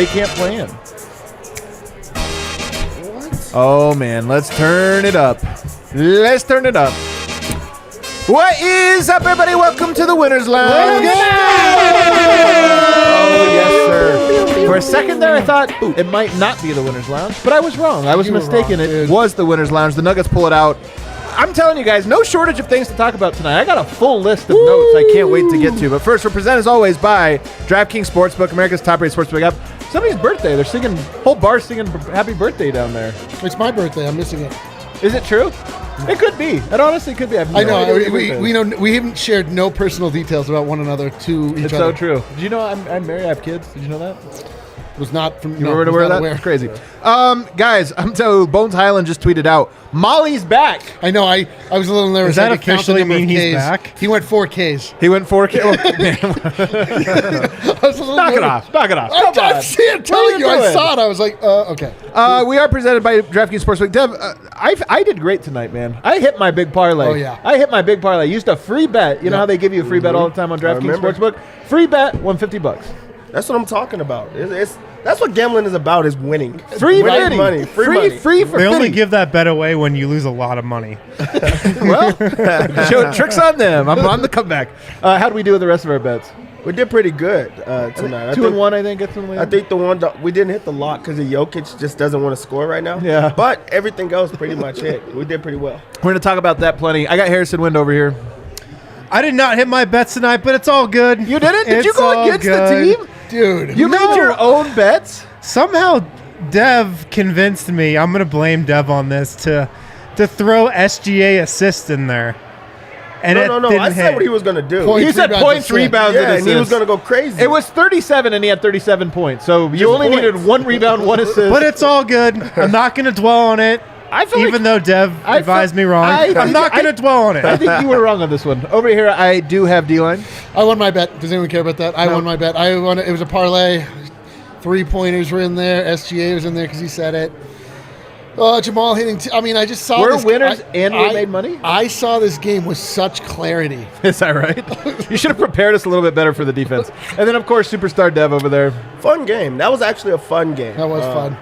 they can't plan. What? Oh, man. Let's turn it up. Let's turn it up. What is up, everybody? Welcome to the Winner's Lounge. Oh, yes, sir. For a second there, I thought it might not be the Winner's Lounge, but I was wrong. I was mistaken. It was the Winner's Lounge. The Nuggets pull it out. I'm telling you guys, no shortage of things to talk about tonight. I got a full list of notes I can't wait to get to. But first, we're presented as always by DraftKings Sportsbook, America's top-rated sportsbook app. Somebody's birthday. They're singing, whole bar singing happy birthday down there. It's my birthday. I'm missing it. Is it true? It could be. It honestly could be. I know. We haven't shared no personal details about one another to each other. It's so true. Did you know I'm married? I have kids. Did you know that? Was not from. You were aware of that? It's crazy. Guys, I'm telling you, Bones Highland just tweeted out, Molly's back. I know. I was a little nervous. Does that officially mean he's back? He went 4Ks. He went 4K. Knock it off. Knock it off. I'm telling you, I saw it. I was like, okay. We are presented by DraftKings Sportsbook. Dev, I did great tonight, man. I hit my big parlay. Oh, yeah. I hit my big parlay. Used a free bet. You know how they give you a free bet all the time on DraftKings Sportsbook? Free bet, won $50. That's what I'm talking about. That's what gambling is about, is winning. Free money. Free for They only $50. give that bet away when you lose a lot of money. Well, show tricks on them. I'm on the comeback. How do we do with the rest of our bets? We did pretty good tonight. 2-1, I think. I think the one we didn't hit the lock because Jokic just doesn't want to score right now. Yeah. But everything else pretty much hit. We did pretty well. We're going to talk about that plenty. I got Harrison Wind over here. I did not hit my bets tonight, but it's all good. You didn't? Did you go against the team? Dude. You made your own bets? Somehow Dev convinced me, I'm going to blame Dev on this, to throw SGA assist in there. And no. I said what he was going to do. He said points, rebounds, and and he was going to go crazy. It was 37, and he had 37 points. So you only needed one rebound, one assist. But it's all good. I'm not going to dwell on it. Even though Dev advised me wrong, I'm not going to dwell on it. I think you were wrong on this one. Over here, I do have D-line. I won my bet. Does anyone care about that? I won my bet. I won. It was a parlay. 3-pointers were in there. SGA was in there because he said it. Jamal hitting. I just saw. We're winners and we made money. I saw this game with such clarity. Is that right? You should have prepared us a little bit better for the defense. And then, of course, superstar Dev over there. Fun game. That was actually a fun game. That was fun.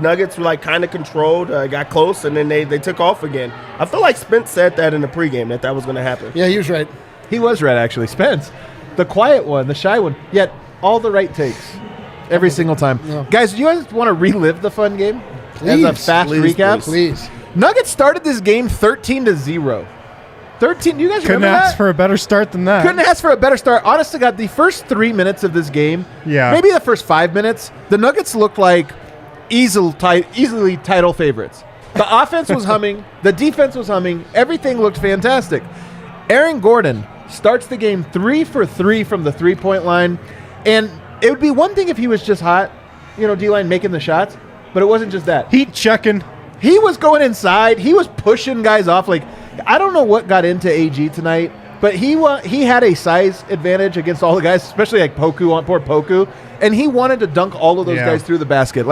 Nuggets were kind of controlled, got close, and then they took off again. I feel like Spence said that in the pregame that was going to happen. Yeah, he was right. He was right, actually. Spence, the quiet one, the shy one, yet all the right takes every single time. Yeah. Guys, do you guys want to relive the fun game? Please. As a fast recap? Please. Nuggets started this game 13-0. 13. You guys couldn't remember ask that? for a better start than that. Couldn't ask for a better start. Honest to God, the first 3 minutes of this game, maybe the first 5 minutes, the Nuggets looked like easily title favorites. The offense was humming. The defense was humming. Everything looked fantastic. Aaron Gordon starts the game 3 for 3 from the three-point line. And it would be one thing if he was just hot, D-line making the shots, but it wasn't just that. Heat checking. He was going inside. He was pushing guys off. I don't know what got into AG tonight, but he had a size advantage against all the guys, especially poor Poku, and he wanted to dunk all of those guys through the basket.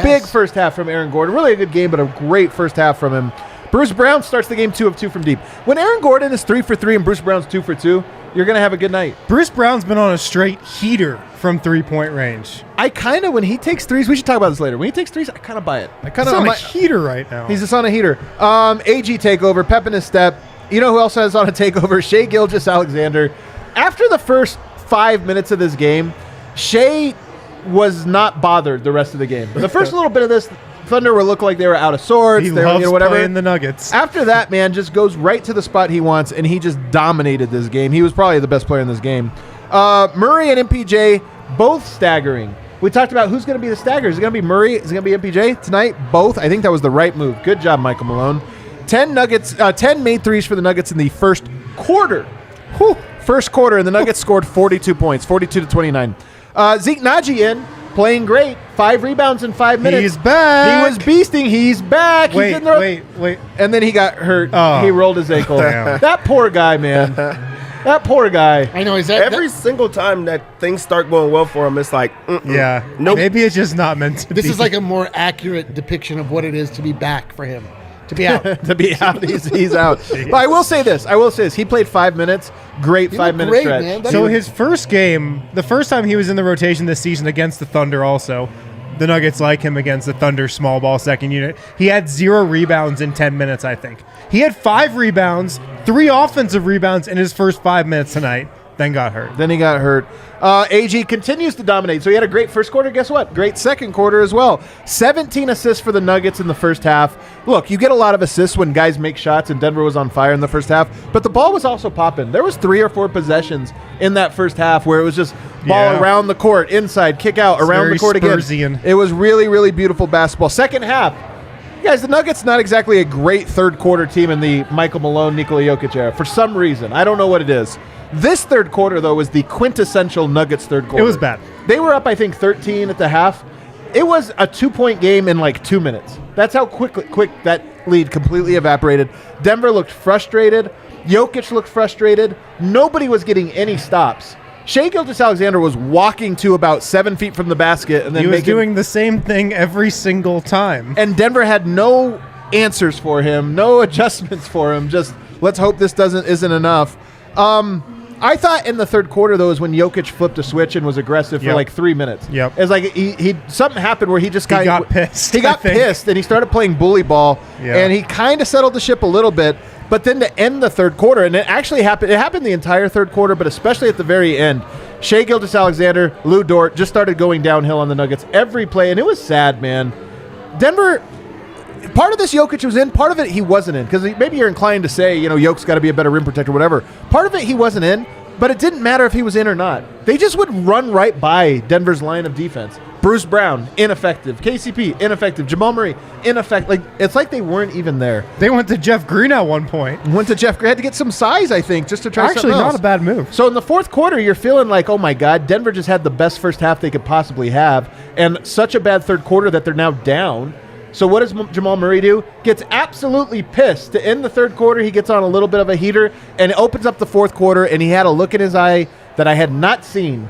Big first half from Aaron Gordon. Really a good game, but a great first half from him. Bruce Brown starts the game 2 of 2 from deep. When Aaron Gordon is 3 for 3 and Bruce Brown's 2 for 2, you're going to have a good night. Bruce Brown's been on a straight heater from three-point range. When he takes threes, we should talk about this later. When he takes threes, I kind of buy it. He's on a heater right now. He's just on a heater. AG takeover, pep in his step. You know who else has on a takeover? Shai Gilgeous-Alexander. After the first 5 minutes of this game, Shai was not bothered the rest of the game. The first little bit of this, Thunder would look like they were out of sorts. He loves playing the Nuggets. After that, man, just goes right to the spot he wants, and he just dominated this game. He was probably the best player in this game. Murray and MPJ both staggering. We talked about who's going to be the stagger. Is it going to be Murray? Is it going to be MPJ tonight? Both. I think that was the right move. Good job, Michael Malone. 10 made threes for the Nuggets in the first quarter. First quarter, and the Nuggets scored 42 points, 42-29. Zeke Naji playing great. 5 rebounds in 5 minutes. He's back. He was beasting. He's back. Wait. And then he got hurt. Oh. He rolled his ankle. Damn. That poor guy, man. That poor guy. I know. Every single time that things start going well for him, it's like, yeah. Nope. Maybe it's just not meant to be. This is like a more accurate depiction of what it is to be back for him. To be out. to be out. He's out. But I will say this. He played 5 minutes. Great He 5 minute looked great, stretch. man. So his first game, the first time he was in the rotation this season against the Thunder also, the Nuggets like him against the Thunder small ball second unit. He had 0 rebounds in 10 minutes, I think. He had 5 rebounds, 3 offensive rebounds in his first 5 minutes tonight, then got hurt. Then he got hurt. AG continues to dominate. So he had a great first quarter. Guess what? Great second quarter as well. 17 assists for the Nuggets in the first half. Look, you get a lot of assists when guys make shots, and Denver was on fire in the first half. But the ball was also popping. There was 3 or 4 possessions in that first half where it was just ball around the court, inside, kick out, It's around the court Spursian. again. It was really, really beautiful basketball. Second half. Guys, the Nuggets not exactly a great third quarter team in the Michael Malone, Nikola Jokic era for some reason. I don't know what it is. This third quarter, though, was the quintessential Nuggets third quarter. It was bad. They were up, I think, 13 at the half. It was a 2-point game in like 2 minutes. That's how quick that lead completely evaporated. Denver looked frustrated. Jokic looked frustrated. Nobody was getting any stops. Shai Gilgeous-Alexander was walking to about 7 feet from the basket, and then He was doing the same thing every single time. And Denver had no answers for him, no adjustments for him. Just let's hope this isn't enough. I thought in the third quarter, though, is when Jokic flipped a switch and was aggressive for like 3 minutes. Yep. It's like he something happened where he just He got pissed, He got I think. pissed, and he started playing bully ball, Yeah. and he kind of settled the ship a little bit. But then to end the third quarter, and it actually happened. It happened the entire third quarter, but especially at the very end. Shai Gilgeous-Alexander, Lou Dort just started going downhill on the Nuggets every play, and it was sad, man. Denver. Part of this Jokic was in, part of it he wasn't in. Because maybe you're inclined to say, Jokic's got to be a better rim protector, whatever. Part of it he wasn't in, but it didn't matter if he was in or not. They just would run right by Denver's line of defense. Bruce Brown, ineffective. KCP, ineffective. Jamal Murray, ineffective. It's like they weren't even there. They went to Jeff Green at one point. Went to Jeff Green, had to get some size, I think, just to try Actually, something else. not a bad move. So in the fourth quarter, you're feeling like, oh my God, Denver just had the best first half they could possibly have, and such a bad third quarter that they're now down. So what does Jamal Murray do? Gets absolutely pissed. To end the third quarter, he gets on a little bit of a heater, and it opens up the fourth quarter, and he had a look in his eye that I had not seen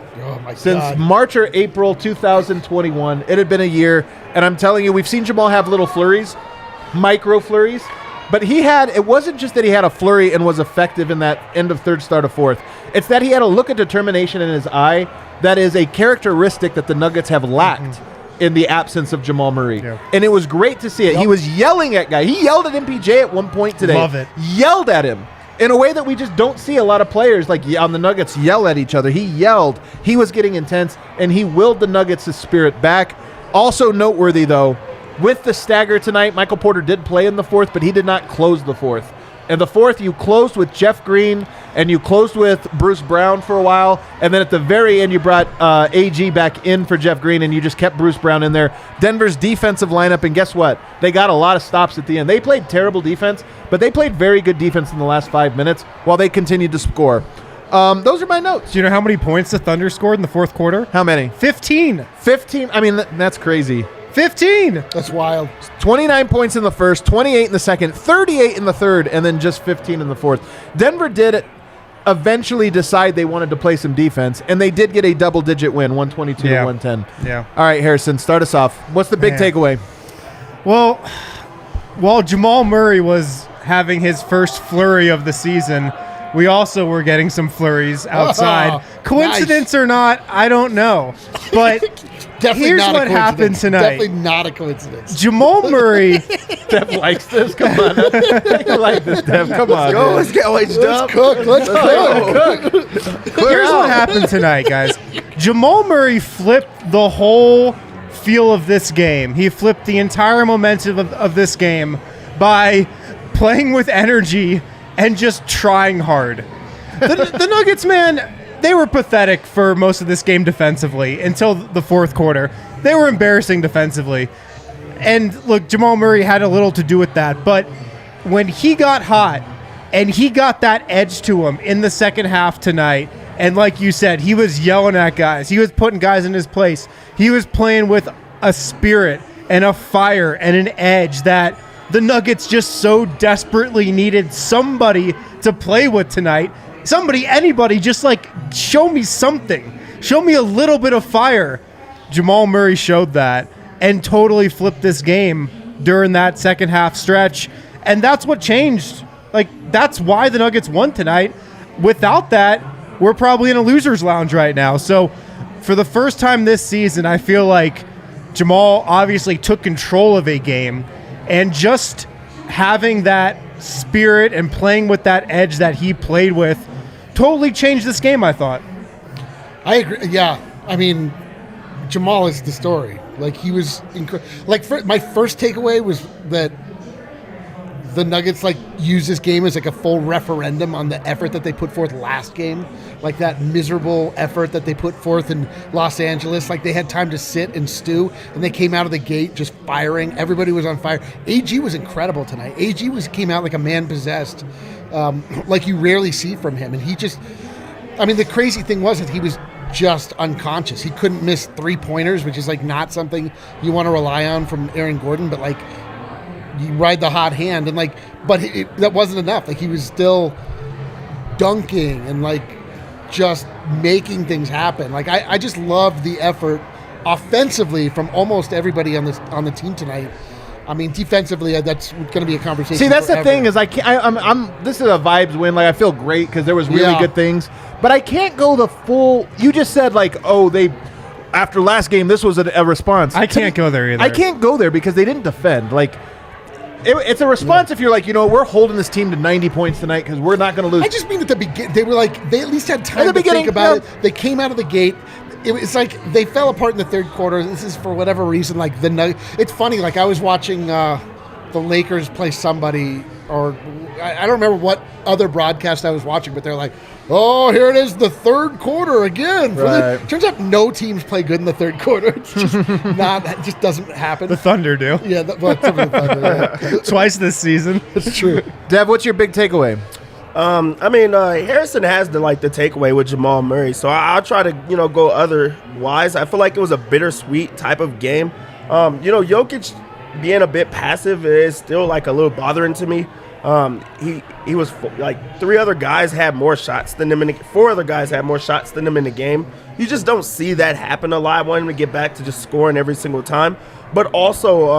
since God. March or April 2021. It had been a year, and I'm telling you, we've seen Jamal have little flurries, micro flurries, but it wasn't just that he had a flurry and was effective in that end of third, start of fourth. It's that he had a look of determination in his eye that is a characteristic that the Nuggets have lacked in the absence of Jamal Murray. Yeah. And it was great to see it. He was yelling at guys. He yelled at MPJ at one point today. Love it. Yelled at him in a way that we just don't see a lot of players like on the Nuggets yell at each other. He yelled. He was getting intense, and he willed the Nuggets' spirit back. Also noteworthy, though, with the stagger tonight, Michael Porter did play in the fourth, but he did not close the fourth. In the fourth, you closed with Jeff Green, and you closed with Bruce Brown for a while, and then at the very end, you brought AG back in for Jeff Green, and you just kept Bruce Brown in there. Denver's defensive lineup, and guess what? They got a lot of stops at the end. They played terrible defense, but they played very good defense in the last 5 minutes while they continued to score. Those are my notes. Do you know how many points the Thunder scored in the fourth quarter? How many? 15. 15. I mean, that's crazy. 15. That's wild. 29 points in the first, 28 in the second, 38 in the third, and then just 15 in the fourth. Denver did eventually decide they wanted to play some defense, and they did get a double-digit win, 122 to 110. Yeah. All right, Harrison, start us off. What's the big Man. takeaway? Well, while Jamal Murray was having his first flurry of the season, we also were getting some flurries outside. Oh, Coincidence or not, I don't know. But Definitely here's not what a happened coincidence. tonight. Definitely not a coincidence. Jamal Murray, Dev likes this. Come on. You like this, Dev. Come on. Go, man. let's get waged up. Let's cook. here's what happened tonight, guys. Jamal Murray flipped the whole feel of this game. He flipped the entire momentum of this game by playing with energy and just trying hard. The Nuggets, man, they were pathetic for most of this game defensively until the fourth quarter. They were embarrassing defensively. And look, Jamal Murray had a little to do with that, but when he got hot and he got that edge to him in the second half tonight, and like you said, he was yelling at guys. He was putting guys in his place. He was playing with a spirit and a fire and an edge that the Nuggets just so desperately needed somebody to play with tonight. Somebody, anybody, just like show me something. Show me a little bit of fire. Jamal Murray showed that and totally flipped this game during that second half stretch. And that's what changed. Like, that's why the Nuggets won tonight. Without that, we're probably in a loser's lounge right now. So for the first time this season, I feel like Jamal obviously took control of a game, and just having that spirit and playing with that edge that he played with totally changed this game, I thought. I agree. Yeah. I mean, Jamal is the story. Like, he was my first takeaway was that the Nuggets use this game as like a full referendum on the effort that they put forth last game, like that miserable effort that they put forth in Los Angeles. Like, they had time to sit and stew, and they came out of the gate just firing. Everybody was on fire. AG was incredible tonight. AG came out like a man possessed, like you rarely see from him. And he just, I mean, the crazy thing was that he was just unconscious. He couldn't miss 3-pointers, which is not something you want to rely on from Aaron Gordon, but you ride the hot hand, and but that wasn't enough. He was still dunking and just making things happen. I just loved the effort offensively from almost everybody on the team tonight. I mean, defensively, that's going to be a conversation. See, that's forever. the thing is this is a vibes win. I feel great because there was really good things, but I can't go the full. You just said after last game, this was a response. I can't go there either. I can't go there because they didn't defend. It's a response if you're we're holding this team to 90 points tonight because we're not going to lose. I just mean at the beginning, they were they at least had time to think about it. They came out of the gate. It's they fell apart in the third quarter. This is for whatever reason, it's funny. I was watching the Lakers play somebody, or I don't remember what other broadcast I was watching, but they're oh, here it is, the third quarter again. Right. Turns out no teams play good in the third quarter. It's just it just doesn't happen. The Thunder do. Yeah, the Thunder. Twice this season. It's true. Dev, what's your big takeaway? Harrison has the takeaway with Jamal Murray, so I'll try to go otherwise. I feel like it was a bittersweet type of game. Jokic being a bit passive is still a little bothering to me. He was 4 other guys had more shots than him in the game. You just don't see that happen a lot. I want him to get back to just scoring every single time. But also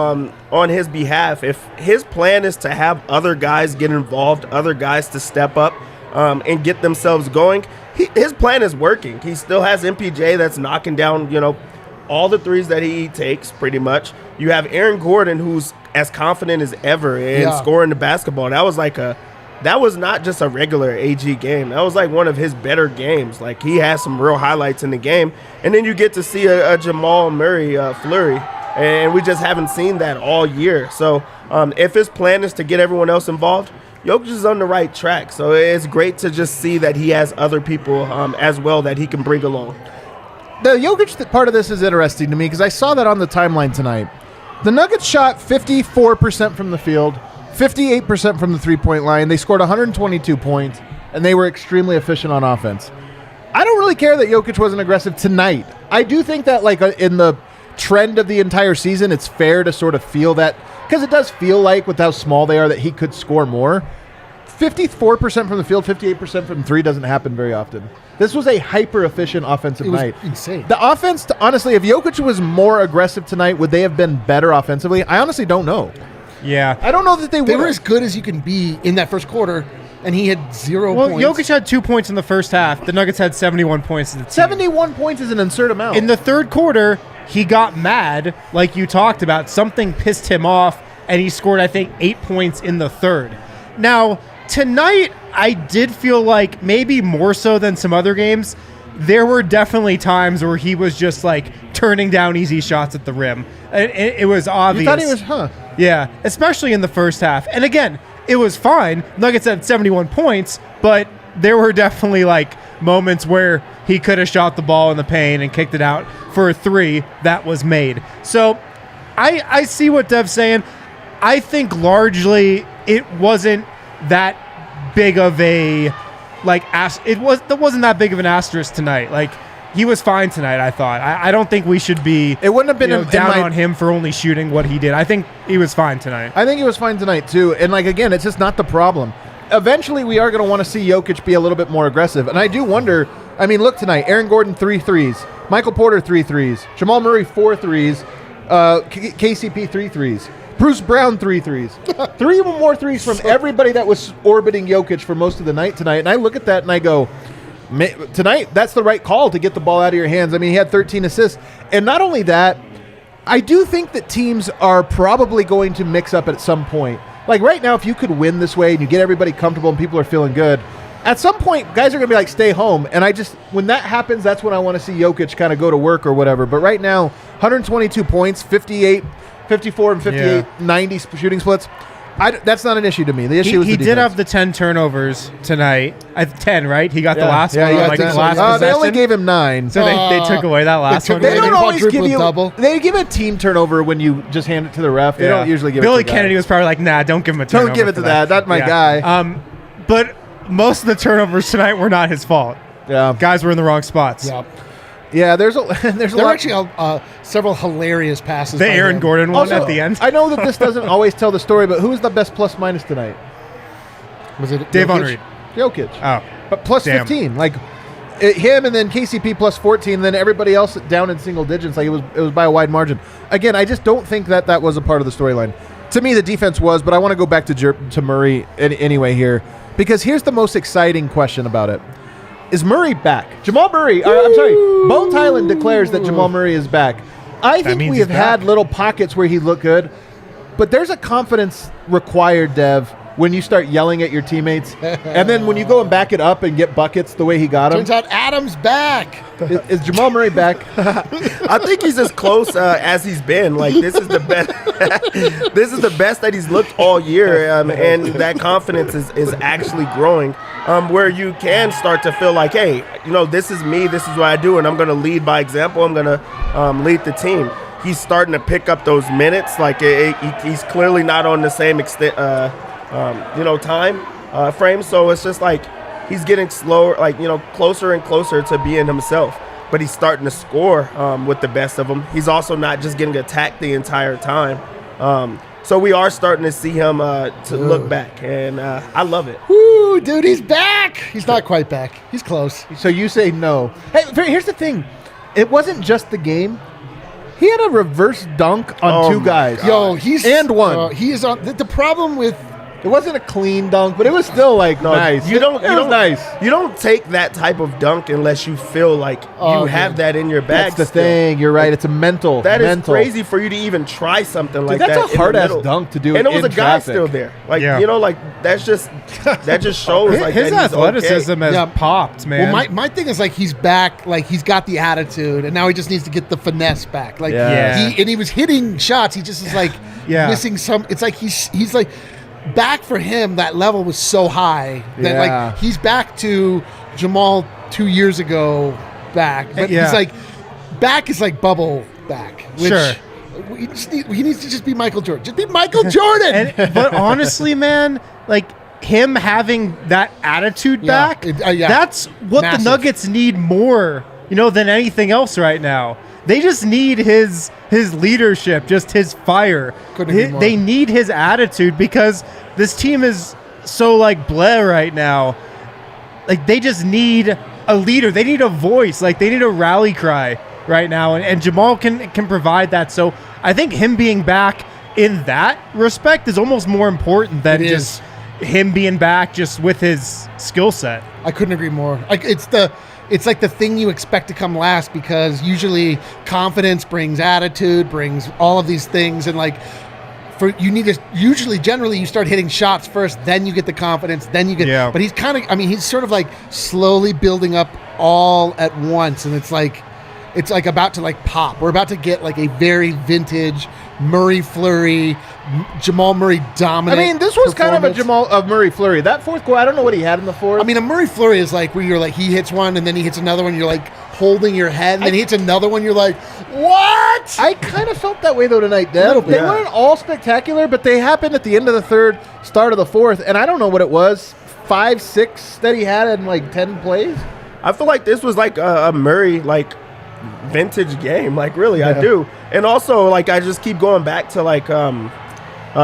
on his behalf, if his plan is to have other guys get involved, other guys to step up and get themselves going, his plan is working. He still has MPJ that's knocking down, all the threes that he takes pretty much. You have Aaron Gordon, who's as confident as ever in scoring the basketball. That was not just a regular AG game. That was one of his better games. He has some real highlights in the game. And then you get to see a Jamal Murray flurry. And we just haven't seen that all year. So if his plan is to get everyone else involved, Jokic is on the right track. So it's great to just see that he has other people as well that he can bring along. The Jokic part of this is interesting to me because I saw that on the timeline tonight. The Nuggets shot 54% from the field, 58% from the three-point line. They scored 122 points, and they were extremely efficient on offense. I don't really care that Jokic wasn't aggressive tonight. I do think that in the trend of the entire season, it's fair to sort of feel that, because it does feel with how small they are that he could score more. 54% from the field, 58% from three doesn't happen very often. This was a hyper-efficient offensive night. Insane. The offense, honestly, if Jokic was more aggressive tonight, would they have been better offensively? I honestly don't know. Yeah. I don't know that they They were as good as you can be in that first quarter, and he had 0 points. Well, Jokic had 2 points in the first half. The Nuggets had 71 points in the team. 71 points is an absurd amount. In the third quarter, he got mad, like you talked about. Something pissed him off, and he scored, I think, 8 points in the third. Now, tonight, I did feel maybe more so than some other games, there were definitely times where he was just turning down easy shots at the rim. It was obvious. You thought he was, Yeah, especially in the first half. And again, it was fine. Nuggets had 71 points, but there were definitely moments where he could have shot the ball in the paint and kicked it out for a three that was made. So I see what Dev's saying. I think largely it wasn't that big of a that wasn't that big of an asterisk tonight. He was fine tonight, I thought. I don't think we should be it wouldn't have been down on him for only shooting what he did. I think he was fine tonight. I think he was fine tonight too. And again, it's just not the problem. Eventually we are going to want to see Jokic be a little bit more aggressive. And I do wonder, look tonight, Aaron Gordon 3 threes, Michael Porter 3 threes, Jamal Murray 4 threes, KCP 3 threes. Bruce Brown 3 threes. 3 more threes from everybody that was orbiting Jokic for most of the night tonight. And I look at that and I go, tonight, that's the right call to get the ball out of your hands. I mean, he had 13 assists. And not only that, I do think that teams are probably going to mix up at some point. Like right now, if you could win this way and you get everybody comfortable and people are feeling good, at some point, guys are going to be like, stay home. And when that happens, that's when I want to see Jokic kind of go to work or whatever. But right now, 122 points, 54 and 58, 90 shooting splits. That's not an issue to me. The issue is he the did defense. have the 10 turnovers tonight. 10, right? He got the last one, he got like 10. the last possession. They only gave him 9. So they took away that last one. They don't always give you double. They give a team turnover when you just hand it to the ref. They don't usually give Billy it to Kennedy was probably like, nah, don't give him a turnover. Don't give it to that. That's my guy. But most of the turnovers tonight were not his fault. Yeah. Guys were in the wrong spots. Yeah. Yeah, there's a There were lot. actually several hilarious passes. The by Aaron him. Gordon one Also, at the end. I know that this doesn't always tell the story, but who was the best plus minus tonight? Was it Dave Jokic? Henry. Jokic. Oh. But plus Damn. 15. Like him and then KCP plus 14, and then everybody else down in single digits. Like it was by a wide margin. Again, I just don't think that was a part of the storyline. To me, the defense was, but I want to go back to Murray anyway here, because here's the most exciting question about it. Is Murray back? Jamal Murray, I'm sorry, Bones Highland declares that Jamal Murray is back. I think means we he's have had back. little pockets where he looked good, but there's a confidence required, Dev, when you start yelling at your teammates. And then when you go and back it up and get buckets the way he got them. Turns out Adam's back. Is Jamal Murray back? I think he's as close as he's been. Like this is the best. This is the best that he's looked all year, and that confidence is actually growing. Where you can start to feel like, hey, this is me. This is what I do, and I'm going to lead by example. I'm going to lead the team. He's starting to pick up those minutes. Like he's clearly not on the same extent, time frame. So it's just like he's getting slower, closer and closer to being himself. But he's starting to score with the best of them. He's also not just getting attacked the entire time. So we are starting to see him to look back, and I love it. Woo, dude, he's back. He's not quite back. He's close. So you say no. Hey, here's the thing. It wasn't just the game. He had a reverse dunk on 2 guys. Yo, he's and one. He is on the problem with. It wasn't a clean dunk, but it was still nice. You don't. It was nice. You don't take that type of dunk unless you feel like you have that in your bag. That's the still. thing. You're right. It's a mental. That is mental. crazy for you to even try something like that's that. a hard-ass dunk to do and it was in a guy traffic. still there. That just shows His that he's athleticism okay. has popped, man. Well, my thing is he's back. He's got the attitude, and now he just needs to get the finesse back. Yeah. He was hitting shots. He just is missing some. It's like he's like. Back for him, that level was so high that he's back to Jamal 2 years ago back. But he's back is like bubble back. Which Sure. He needs to just be Michael Jordan. Just be Michael Jordan. But honestly, man, him having that attitude back, that's what Massive. the Nuggets need more, than anything else right now. They just need his leadership, just his fire. Couldn't agree more. They need his attitude because this team is so bleh right now. They just need a leader. They need a voice. They need a rally cry right now, and Jamal can provide that. So I think him being back in that respect is almost more important than just him being back just with his skill set. I couldn't agree more. It's like the thing you expect to come last, because usually confidence brings attitude, brings all of these things, and generally you start hitting shots first, then you get the confidence, then you get. Yeah. But he's he's sort of slowly building up all at once, and it's about to pop. We're about to get a very vintage Murray flurry, Jamal Murray dominant. I mean, this was kind of a performance. Murray flurry. That fourth quarter, I don't know what he had in the fourth. I mean, a Murray flurry is where you're he hits one and then he hits another one. You're holding your head, and then he hits another one. You're like, what? I kind of felt that way though tonight, Dev. They weren't all spectacular, but they happened at the end of the third, start of the fourth, and I don't know what it was, 5, 6 that he had in 10 plays. I feel like this was a Murray vintage game. Really, I do. And also I just keep going back to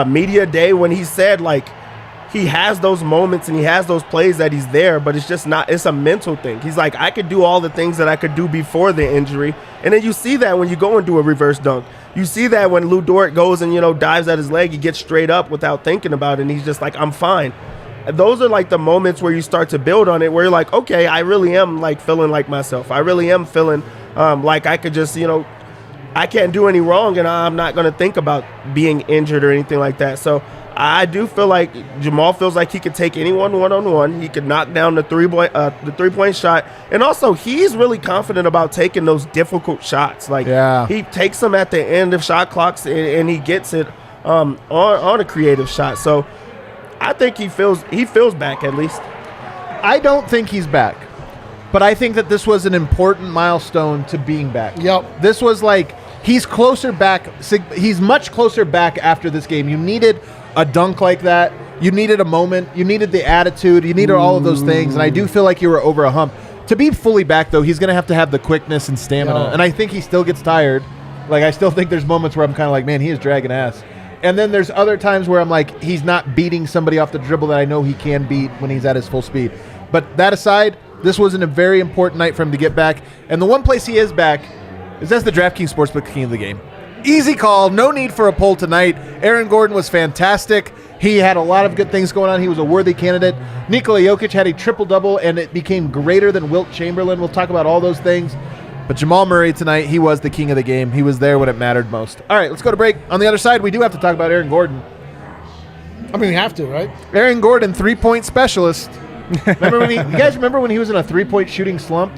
media day when he said he has those moments and he has those plays that he's there, but it's just not, it's a mental thing. He's like, I could do all the things that I could do before the injury. And then you see that when you go and do a reverse dunk. You see that when Lou Dort goes and, dives at his leg, he gets straight up without thinking about it, and he's just like, I'm fine. Those are like the moments where you start to build on it, where you're like, okay, I really am like feeling like myself. I really am feeling like I could just, I can't do any wrong, and I'm not going to think about being injured or anything like that. So I do feel like Jamal feels like he could take anyone one-on-one. He could knock down the three-point shot. And also, he's really confident about taking those difficult shots. Like, he takes them at the end of shot clocks, and he gets it on a creative shot. So I think he feels back, at least. I don't think he's back, but I think that this was an important milestone to being back. Yep. This was like, he's closer back. He's much closer back after this game. You needed a dunk like that. You needed a moment. You needed the attitude. You needed all of those things. And I do feel like you were over a hump. To be fully back, though, he's going to have the quickness and stamina. Yeah. And I think he still gets tired. Like, I still think there's moments where I'm kind of like, man, he is dragging ass. And then there's other times where I'm like, he's not beating somebody off the dribble that I know he can beat when he's at his full speed. But that aside, this wasn't a very important night for him to get back. And the one place he is back is as the DraftKings Sportsbook King of the game. Easy call. No need for a poll tonight. Aaron Gordon was fantastic. He had a lot of good things going on. He was a worthy candidate. Nikola Jokic had a triple-double, and it became greater than Wilt Chamberlain. We'll talk about all those things. But Jamal Murray tonight, he was the king of the game. He was there when it mattered most. All right, let's go to break. On the other side, we do have to talk about Aaron Gordon. I mean, we have to, right? Aaron Gordon, three-point specialist. You guys remember when he was in a three-point shooting slump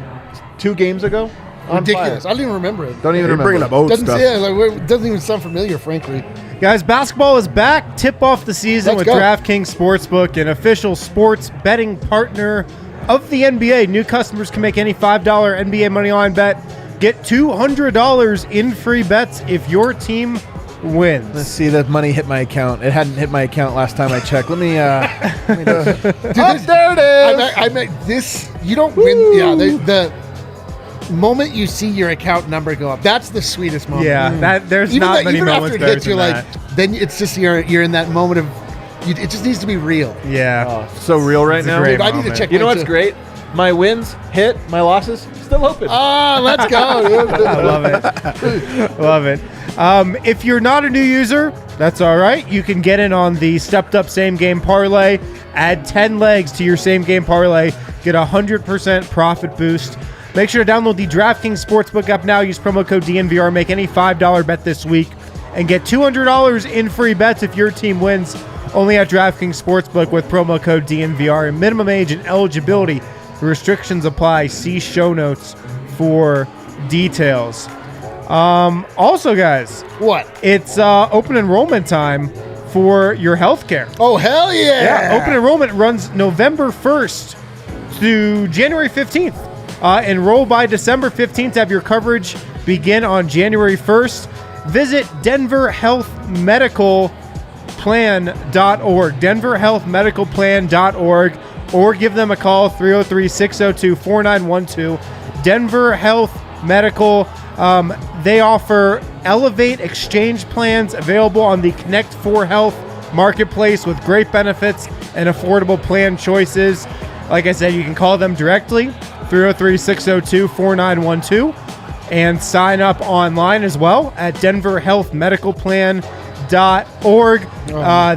2 games ago? Ridiculous. I don't even remember it. Don't even remember. Bringing up old stuff. It doesn't even sound familiar, frankly. Guys, basketball is back. Tip off the season Let's with go. DraftKings Sportsbook, an official sports betting partner of the NBA. New customers can make any $5 NBA moneyline bet. Get $200 in free bets if your team wins. Let's see, that money hit my account. It hadn't hit my account last time I checked. Let me just... there it is! I meant this. You don't win. Yeah, the moment you see your account number go up, that's the sweetest moment. Yeah, there's not many moments after it better hits, you're than like, that. then it's just you're in that moment of, it just needs to be real. Yeah. So real right It's a now. great Dude, I need to moment. check. You know mine what's too. great? My wins hit, my losses still open. Ah, let's go. I love it. Love it. If you're not a new user, that's all right. You can get in on the stepped up same game parlay. Add 10 legs to your same game parlay. Get 100% profit boost. Make sure to download the DraftKings Sportsbook app now. Use promo code DNVR. Make any $5 bet this week and get $200 in free bets if your team wins. Only at DraftKings Sportsbook with promo code DNVR. And minimum age and eligibility restrictions apply. See show notes for details. Also, guys, What? it's open enrollment time for your healthcare. Oh, hell yeah. Yeah, open enrollment runs November 1st to January 15th. Enroll by December 15th to have your coverage begin on January 1st. Visit denverhealthmedicalplan.org, denverhealthmedicalplan.org, or give them a call, 303-602-4912. Denver Health Medical. They offer Elevate Exchange plans available on the Connect 4 Health marketplace with great benefits and affordable plan choices. Like I said, you can call them directly, 303-602-4912, and sign up online as well at denverhealthmedicalplan.org.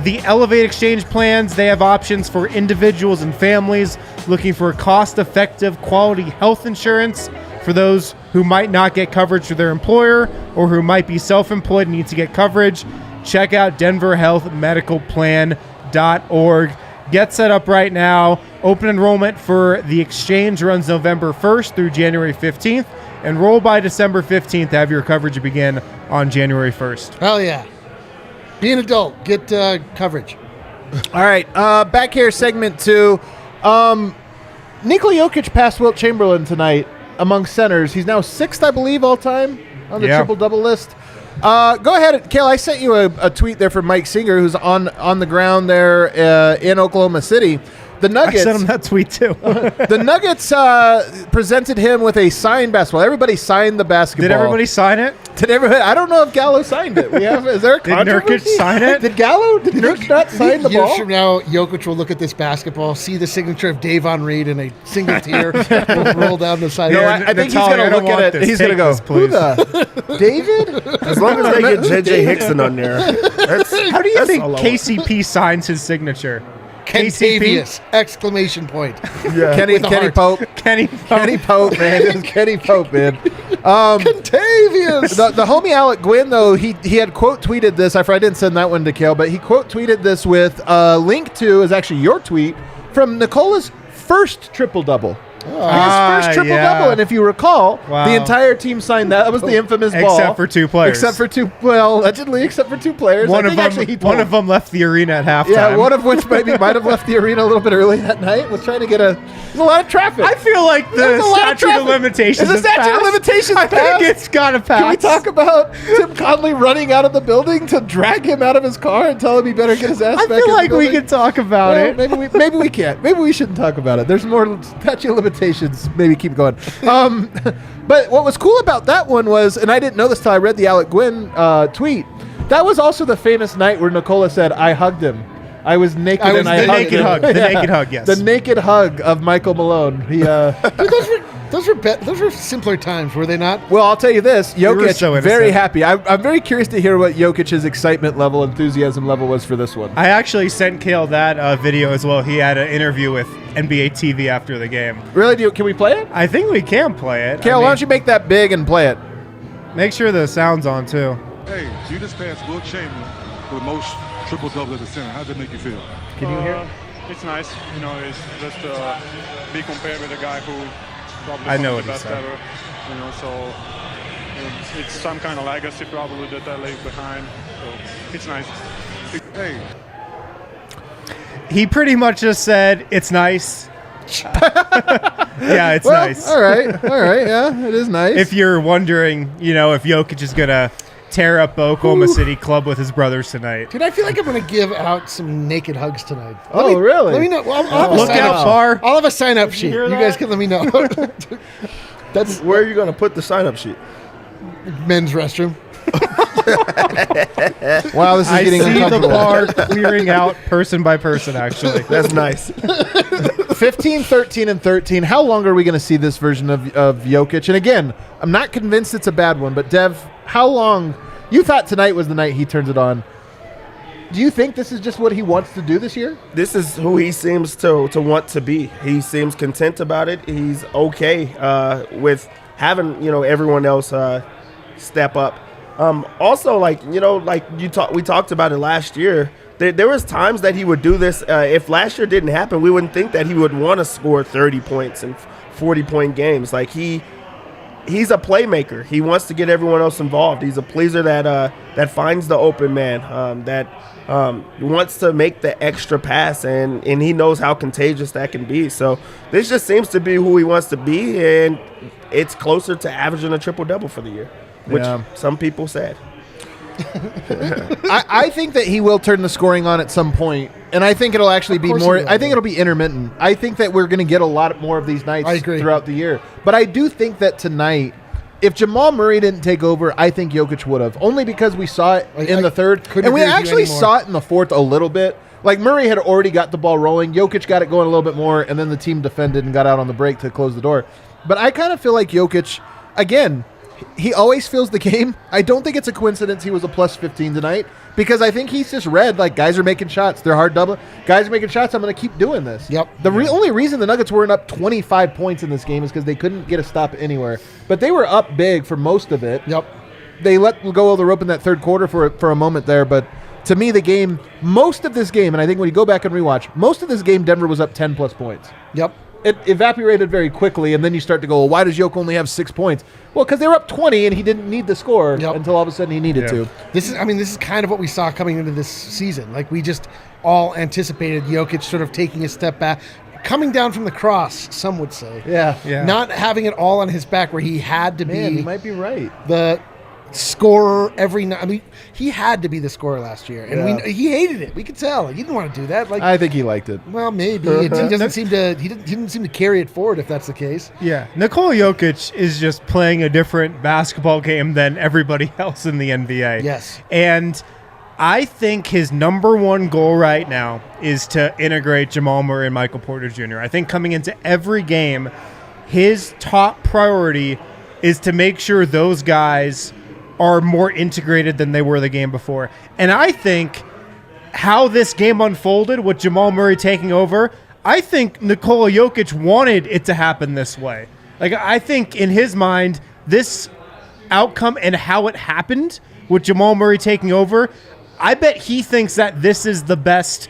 The Elevate Exchange plans, they have options for individuals and families looking for cost-effective quality health insurance. For those who might not get coverage through their employer or who might be self-employed and need to get coverage, check out denverhealthmedicalplan.org. Get set up right now. Open enrollment for the exchange runs November 1st through January 15th. Enroll by December 15th to have your coverage begin on January 1st. Hell yeah. Be an adult. Get coverage. All right, back here, segment 2. Nikola Jokic passed Wilt Chamberlain tonight among centers. He's now 6th, I believe, all time on the triple-double list. Go ahead, Kale. I sent you a tweet there from Mike Singer, who's on the ground there in Oklahoma City. The Nuggets. I sent him that tweet too. The Nuggets presented him with a signed basketball. Everybody signed the basketball. Did everybody sign it? Did everybody? I don't know if Gallo signed it. Is there a Did controversy? Nurkic sign it? Did Nurkic not sign the Years ball? from now, Jokic will look at this basketball, see the signature of Davon Reed, and a single tear will roll down the side. No, of it. I think he's going to look at it. He's going to go, who the? David? As long as they get JJ Hickson on there. How do you think KCP signs his signature? Contavious! Exclamation point. Yeah. Kenny With a heart. Pope. Kenny Pope, man. It was Kenny Pope, man. Contavious! The homie Alec Gwynn, though, he had quote tweeted this. I didn't send that one to Kale, but he quote tweeted this with a link to, is actually your tweet, from Nikola's first triple-double. His first triple-double, and if you recall, the entire team signed that. That was the infamous ball. Except for 2 players. Allegedly, except for 2 players. One of them left the arena at halftime. Yeah, one of which might have left the arena a little bit early that night. Was trying to get there's a lot of traffic. I feel like the statute of limitations Is the statute of limitations I think passed? it's got to pass. Can we talk about Tim Conley running out of the building to drag him out of his car and tell him he better get his ass I back in feel like the we building? could talk about it. Maybe we can't. Maybe we shouldn't talk about it. There's more statute of limitations. Maybe keep going. But what was cool about that one was, and I didn't know this till I read the Alec Gwynn tweet, that was also the famous night where Nikola said, I hugged him. I was naked and I hugged naked him. hug. The naked hug, yes. The naked hug of Michael Malone. He Dude, those were simpler times, were they not? Well, I'll tell you this. were Jokic, so innocent. very happy. I'm very curious to hear what Jokic's excitement level, enthusiasm level was for this one. I actually sent Kale that video as well. He had an interview with NBA TV after the game. Really? Can we play it? I think we can play it. Kale, why don't you make that big and play it? Make sure the sound's on, too. Hey, you just passed Wilt Chamberlain for the most triple-double at the center. How does that make you feel? Can you hear it? It's nice, it's just be compared with a guy who probably I know was the what he best said. ever, so it's some kind of legacy probably that I leave behind. So it's nice. Hey, He pretty much just said, it's nice. Yeah, it's Well, nice. all right. Yeah, it is nice. If you're wondering, if Jokic is going to tear up Oklahoma City Club with his brothers tonight. Dude, I feel like I'm going to give out some naked hugs tonight. Really? Let me know. Well, I'll have a Look sign-up out, Bar. I'll have a sign-up sheet. hear You that? guys can let me know. That's Where are you going to put the sign-up sheet? men's restroom. Wow, this is I getting see the uncomfortable. bar clearing out person by person, actually. That's nice. 15, 13, and 13. How long are we going to see this version of Jokic? And again, I'm not convinced it's a bad one, but Dev, how long? You thought tonight was the night he turns it on. Do you think this is just what he wants to do this year? This is who he seems to want to be. He seems content about it. He's okay with having everyone else step up. Also, we talked about it last year. There was times that he would do this. If last year didn't happen, we wouldn't think that he would want to score 30 points and 40-point games. Like he's a playmaker. He wants to get everyone else involved. He's a pleaser that finds the open man, that wants to make the extra pass, and he knows how contagious that can be. So this just seems to be who he wants to be, and it's closer to averaging a triple-double for the year, which some people said. I think that he will turn the scoring on at some point, and I think it'll actually be course more. he will. I think it'll be intermittent. I think that we're going to get a lot more of these nights I agree. throughout the year. But I do think that tonight, if Jamal Murray didn't take over, I think Jokic would have, only because we saw it in the third, couldn't and we agree with you actually anymore. saw it in the fourth a little bit. Like Murray had already got the ball rolling, Jokic got it going a little bit more, and then the team defended and got out on the break to close the door. But I kind of feel like Jokic, again, he always feels the game. I don't think it's a coincidence he was a plus 15 tonight, because I think he's just read, like, guys are making shots. They're hard double. Guys are making shots. I'm going to keep doing this. Yep. The only reason the Nuggets weren't up 25 points in this game is because they couldn't get a stop anywhere. But they were up big for most of it. Yep. They let go of the rope in that third quarter for a moment there. But to me, the game, most of this game, and I think when you go back and rewatch, most of this game, Denver was up 10-plus points. Yep. It evaporated very quickly, and then you start to go, well, why does Jokic only have 6 points? Well, because they were up 20, and he didn't need the score until all of a sudden he needed to. This is kind of what we saw coming into this season. Like, we just all anticipated Jokic sort of taking a step back, coming down from the cross, some would say. Yeah. Not having it all on his back where he had to Man, be you might be right. the scorer every night. I mean, he had to be the scorer last year, and Yeah. he hated it. We could tell. He didn't want to do that. Like, I think he liked it. well, maybe he doesn't seem to. He didn't seem to carry it forward. If that's the case. Yeah, Nikola Jokic is just playing a different basketball game than everybody else in the NBA. Yes. And I think his number one goal right now is to integrate Jamal Murray and Michael Porter Jr. I think coming into every game, his top priority is to make sure those guys are more integrated than they were the game before. And I think how this game unfolded with Jamal Murray taking over, I think Nikola Jokic wanted it to happen this way. Like, I think in his mind, this outcome and how it happened with Jamal Murray taking over, I bet he thinks that this is the best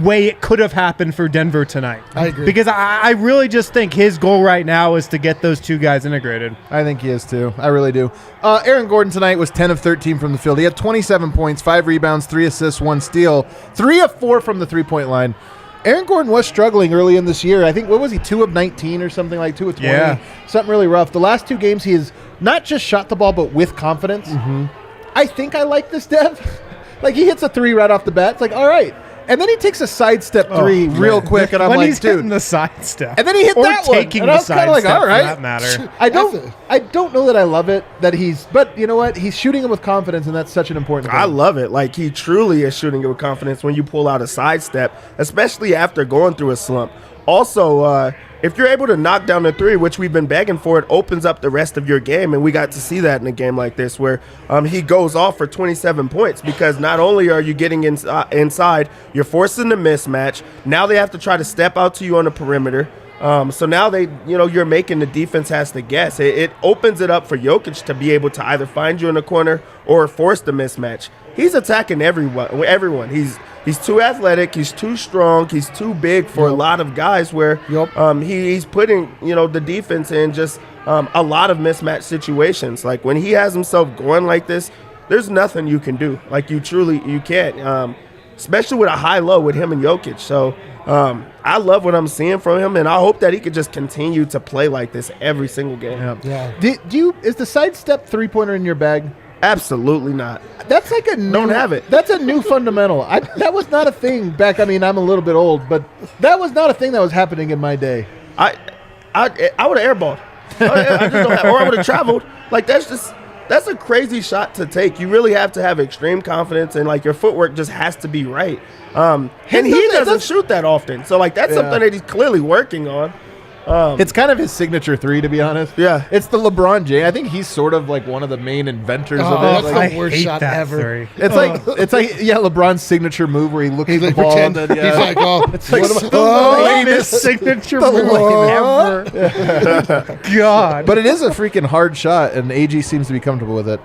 way it could have happened for Denver tonight. I agree. Because I really just think his goal right now is to get those two guys integrated. I think he is too. I really do. Aaron Gordon tonight was 10 of 13 from the field. He had 27 points, 5 rebounds, 3 assists, 1 steal, 3 of 4 from the three-point line. Aaron Gordon was struggling early in this year. I think, what was he, 2 of 19 or something, like 2 of 20? Yeah. Something really rough. The last 2 games, he has not just shot the ball, but with confidence. Mm-hmm. I think I like this, Dev. Like, he hits a 3 right off the bat. It's like, all right. And then he takes a sidestep 3 real quick, and I'm when like, he's dude. hitting the sidestep. And then he hit or that one. taking And I the was kinda sidestep like, all right. for that matter. I don't know that I love it that he's, but you know what? He's shooting him with confidence, and that's such an important thing. I love it. Like, he truly is shooting it with confidence when you pull out a sidestep, especially after going through a slump. Also, if you're able to knock down the 3, which we've been begging for, it opens up the rest of your game, and we got to see that in a game like this where he goes off for 27 points because not only are you getting inside, you're forcing the mismatch. Now they have to try to step out to you on the perimeter. So now you're making the defense has to guess. It opens it up for Jokic to be able to either find you in the corner or force the mismatch. He's attacking everyone. He's too athletic. He's too strong. He's too big for a lot of guys where he's putting, the defense in just a lot of mismatch situations. Like, when he has himself going like this, there's nothing you can do. Like, you can't, especially with a high-low with him and Jokic. So I love what I'm seeing from him, and I hope that he could just continue to play like this every single game. Yeah. Is the sidestep 3-pointer in your bag? Absolutely not. That's like a new, Don't have it. That's a new fundamental. That was not a thing back. I mean, I'm a little bit old, but that was not a thing that was happening in my day. I would have airballed. I just don't have, or I would have traveled. Like, that's a crazy shot to take. You really have to have extreme confidence, and like your footwork just has to be right. And he doesn't shoot that often, so like that's something that he's clearly working on. It's kind of his signature 3, to be honest. Yeah. It's the LeBron James. I think he's sort of like one of the main inventors of it. That's Like, the worst shot ever. it's like LeBron's signature move where he looks at the ball and then, He's like, it's like The lamest signature move ever. God. But it is a freaking hard shot, and AG seems to be comfortable with it.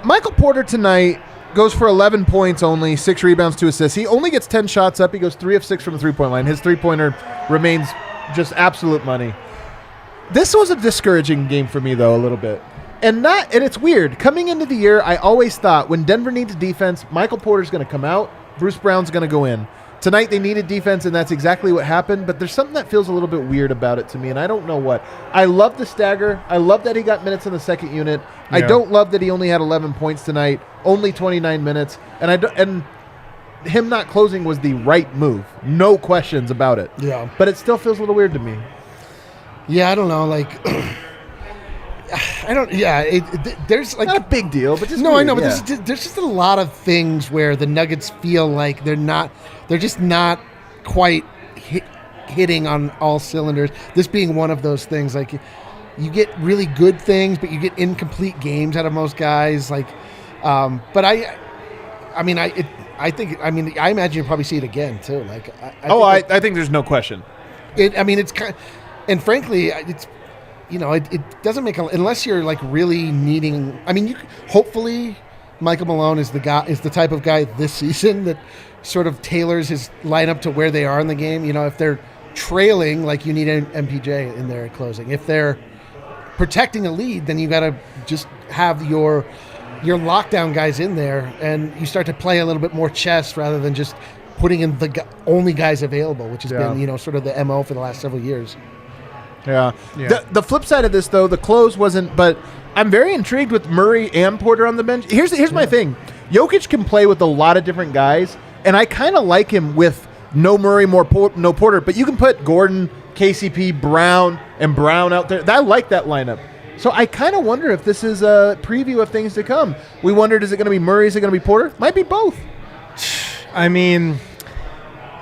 Michael Porter tonight goes for 11 points only, 6 rebounds, 2 assists. He only gets 10 shots up. He goes 3 of 6 from the three-point line. His three-pointer remains just absolute money. This was a discouraging game for me, though, a little bit. And it's weird. Coming into the year, I always thought when Denver needs defense, Michael Porter's going to come out, Bruce Brown's going to go in. Tonight they needed defense, and that's exactly what happened, but there's something that feels a little bit weird about it to me, and I don't know what. I love the stagger. I love that he got minutes in the second unit. Yeah. I don't love that he only had 11 points tonight, only 29 minutes, and him not closing was the right move. No questions about it. Yeah. But it still feels a little weird to me. Yeah, I don't know, like... there's like... Not a big deal, but just No, weird, I know, but there's just a lot of things where the Nuggets feel like they're just not quite hitting on all cylinders. This being one of those things, like you get really good things, but you get incomplete games out of most guys. Like, but I imagine you'll probably see it again too. Like, I think there's no question. It's kind, and frankly, it's. It doesn't make unless you're like really needing. I mean, hopefully Michael Malone is the type of guy this season that sort of tailors his lineup to where they are in the game. If they're trailing, like you need an MPJ in there closing. If they're protecting a lead, then you got to just have your lockdown guys in there, and you start to play a little bit more chess rather than just putting in the only guys available, which has been sort of the MO for the last several years. Yeah. The flip side of this, though, the close wasn't, but I'm very intrigued with Murray and Porter on the bench. Here's my thing. Jokic can play with a lot of different guys, and I kind of like him with no Murray, no Porter, but you can put Gordon, KCP, Brown, and Brown out there. I like that lineup. So I kind of wonder if this is a preview of things to come. We wondered, is it going to be Murray? Is it going to be Porter? Might be both. I mean,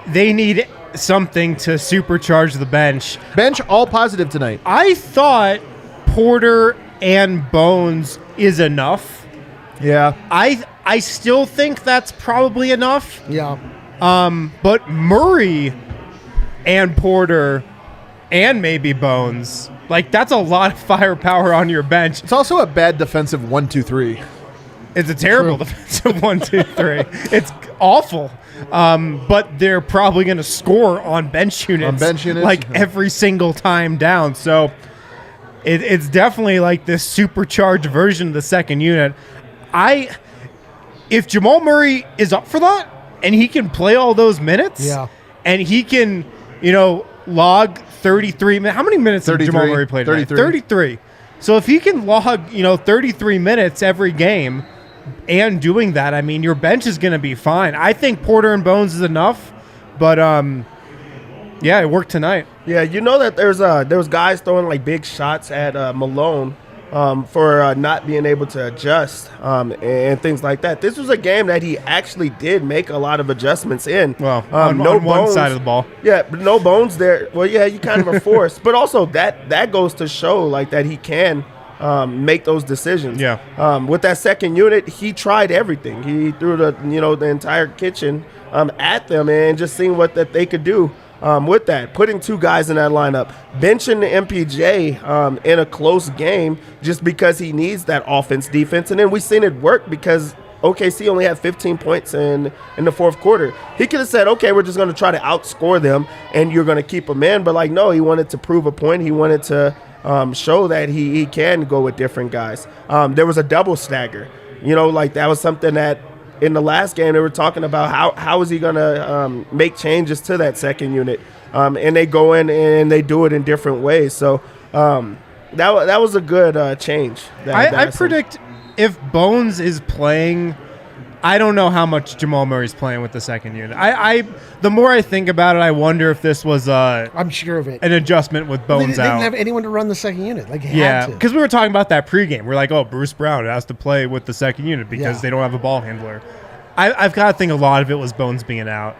they need something to supercharge the bench. Bench all positive tonight. I thought Porter and Bones is enough. Yeah. I still think that's probably enough. Yeah. But Murray and Porter and maybe Bones, like, that's a lot of firepower on your bench. It's also a bad defensive 1-2-3. It's a terrible defensive 1-2-3. It's awful. But they're probably going to score on bench units. Like every single time down. So it's definitely like this supercharged version of the second unit. If Jamal Murray is up for that and he can play all those minutes, and he can, log 33 minutes. How many minutes did Jamal Murray play tonight? 33. So if he can log, 33 minutes every game and doing that, I mean, your bench is going to be fine. I think Porter and Bones is enough, but it worked tonight. Yeah, that there was guys throwing like big shots at Malone for not being able to adjust and things like that. This was a game that he actually did make a lot of adjustments in. Well, on one side of the ball. Yeah, but no Bones there. Well, yeah, you kind of are forced. But also that goes to show like that he can make those decisions. Yeah. With that second unit, he tried everything. He threw the entire kitchen at them and just seeing what that they could do. With that, putting two guys in that lineup, benching the MPJ in a close game just because he needs that defense. And then we've seen it work because OKC only had 15 points in the fourth quarter. He could have said, okay, we're just going to try to outscore them and you're going to keep them in. But, no, he wanted to prove a point. He wanted to show that he can go with different guys. There was a double stagger. That was something that in the last game, they were talking about how is he going to make changes to that second unit. And they go in and they do it in different ways. So that was a good change. I predict if Bones is playing, I don't know how much Jamal Murray's playing with the second unit. The more I think about it, I wonder if this was I'm sure of it. An adjustment with Bones they out. didn't have anyone to run the second unit. Because we were talking about that pregame. We're like, Bruce Brown has to play with the second unit because they don't have a ball handler. I've got to think a lot of it was Bones being out.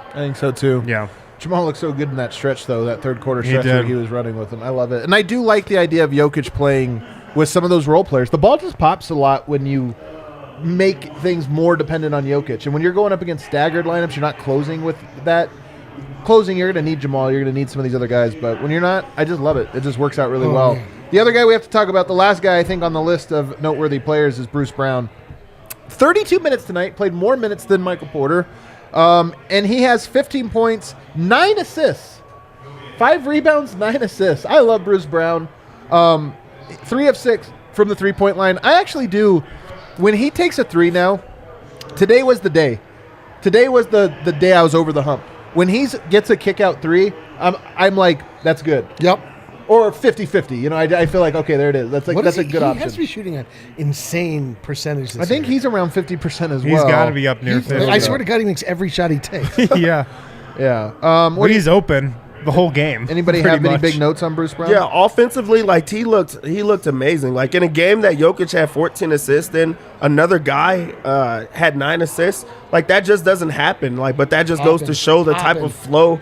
I think so too. Yeah. Jamal looked so good in that stretch, though, that third quarter stretch where he was running with him. I love it. And I do like the idea of Jokic playing with some of those role players. The ball just pops a lot when you make things more dependent on Jokic. And when you're going up against staggered lineups, you're not closing with that. Closing, you're going to need Jamal. You're going to need some of these other guys. But when you're not, I just love it. It just works out really well. Yeah. The other guy we have to talk about, the last guy I think on the list of noteworthy players is Bruce Brown. 32 minutes tonight, played more minutes than Michael Porter. And he has 15 points, 9 assists, 5 rebounds, 9 assists. I love Bruce Brown. 3 of 6 from the three-point line. I actually do. When he takes a three now, today was the day. Today was the day I was over the hump. When he gets a kick-out three, I'm like, that's good. Yep. Or 50-50. I feel like, okay, there it is. That's a good option. He has to be shooting an insane percentage this I think year. he's around 50% as well. He's got to be up near 50. I swear to God, he makes every shot he takes. Yeah. Yeah. He's open the whole game. Anybody have any big notes on Bruce Brown? Yeah, offensively, he looked amazing. Like in a game that Jokic had 14 assists, then another guy had 9 assists. Like that just doesn't happen. But that just goes to show the type of flow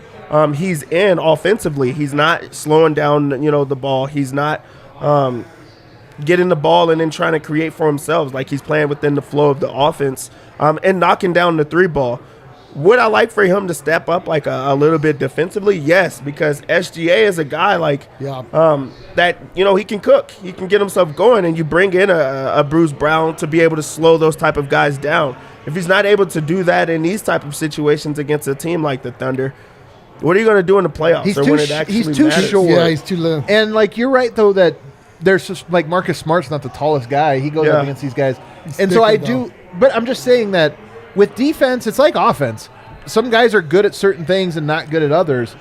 he's in offensively. He's not slowing down, the ball. He's not getting the ball and then trying to create for himself. Like he's playing within the flow of the offense and knocking down the three ball. Would I like for him to step up a little bit defensively? Yes, because SGA is a guy that, he can cook. He can get himself going, and you bring in a Bruce Brown to be able to slow those type of guys down. If he's not able to do that in these type of situations against a team like the Thunder, what are you going to do in the playoffs? He's when too short. Yeah, he's too low. And, you're right, though, that there's just, Marcus Smart's not the tallest guy. He goes up against these guys. And so I do – but I'm just saying that with defense, it's like offense. Some guys are good at certain things and not good at others.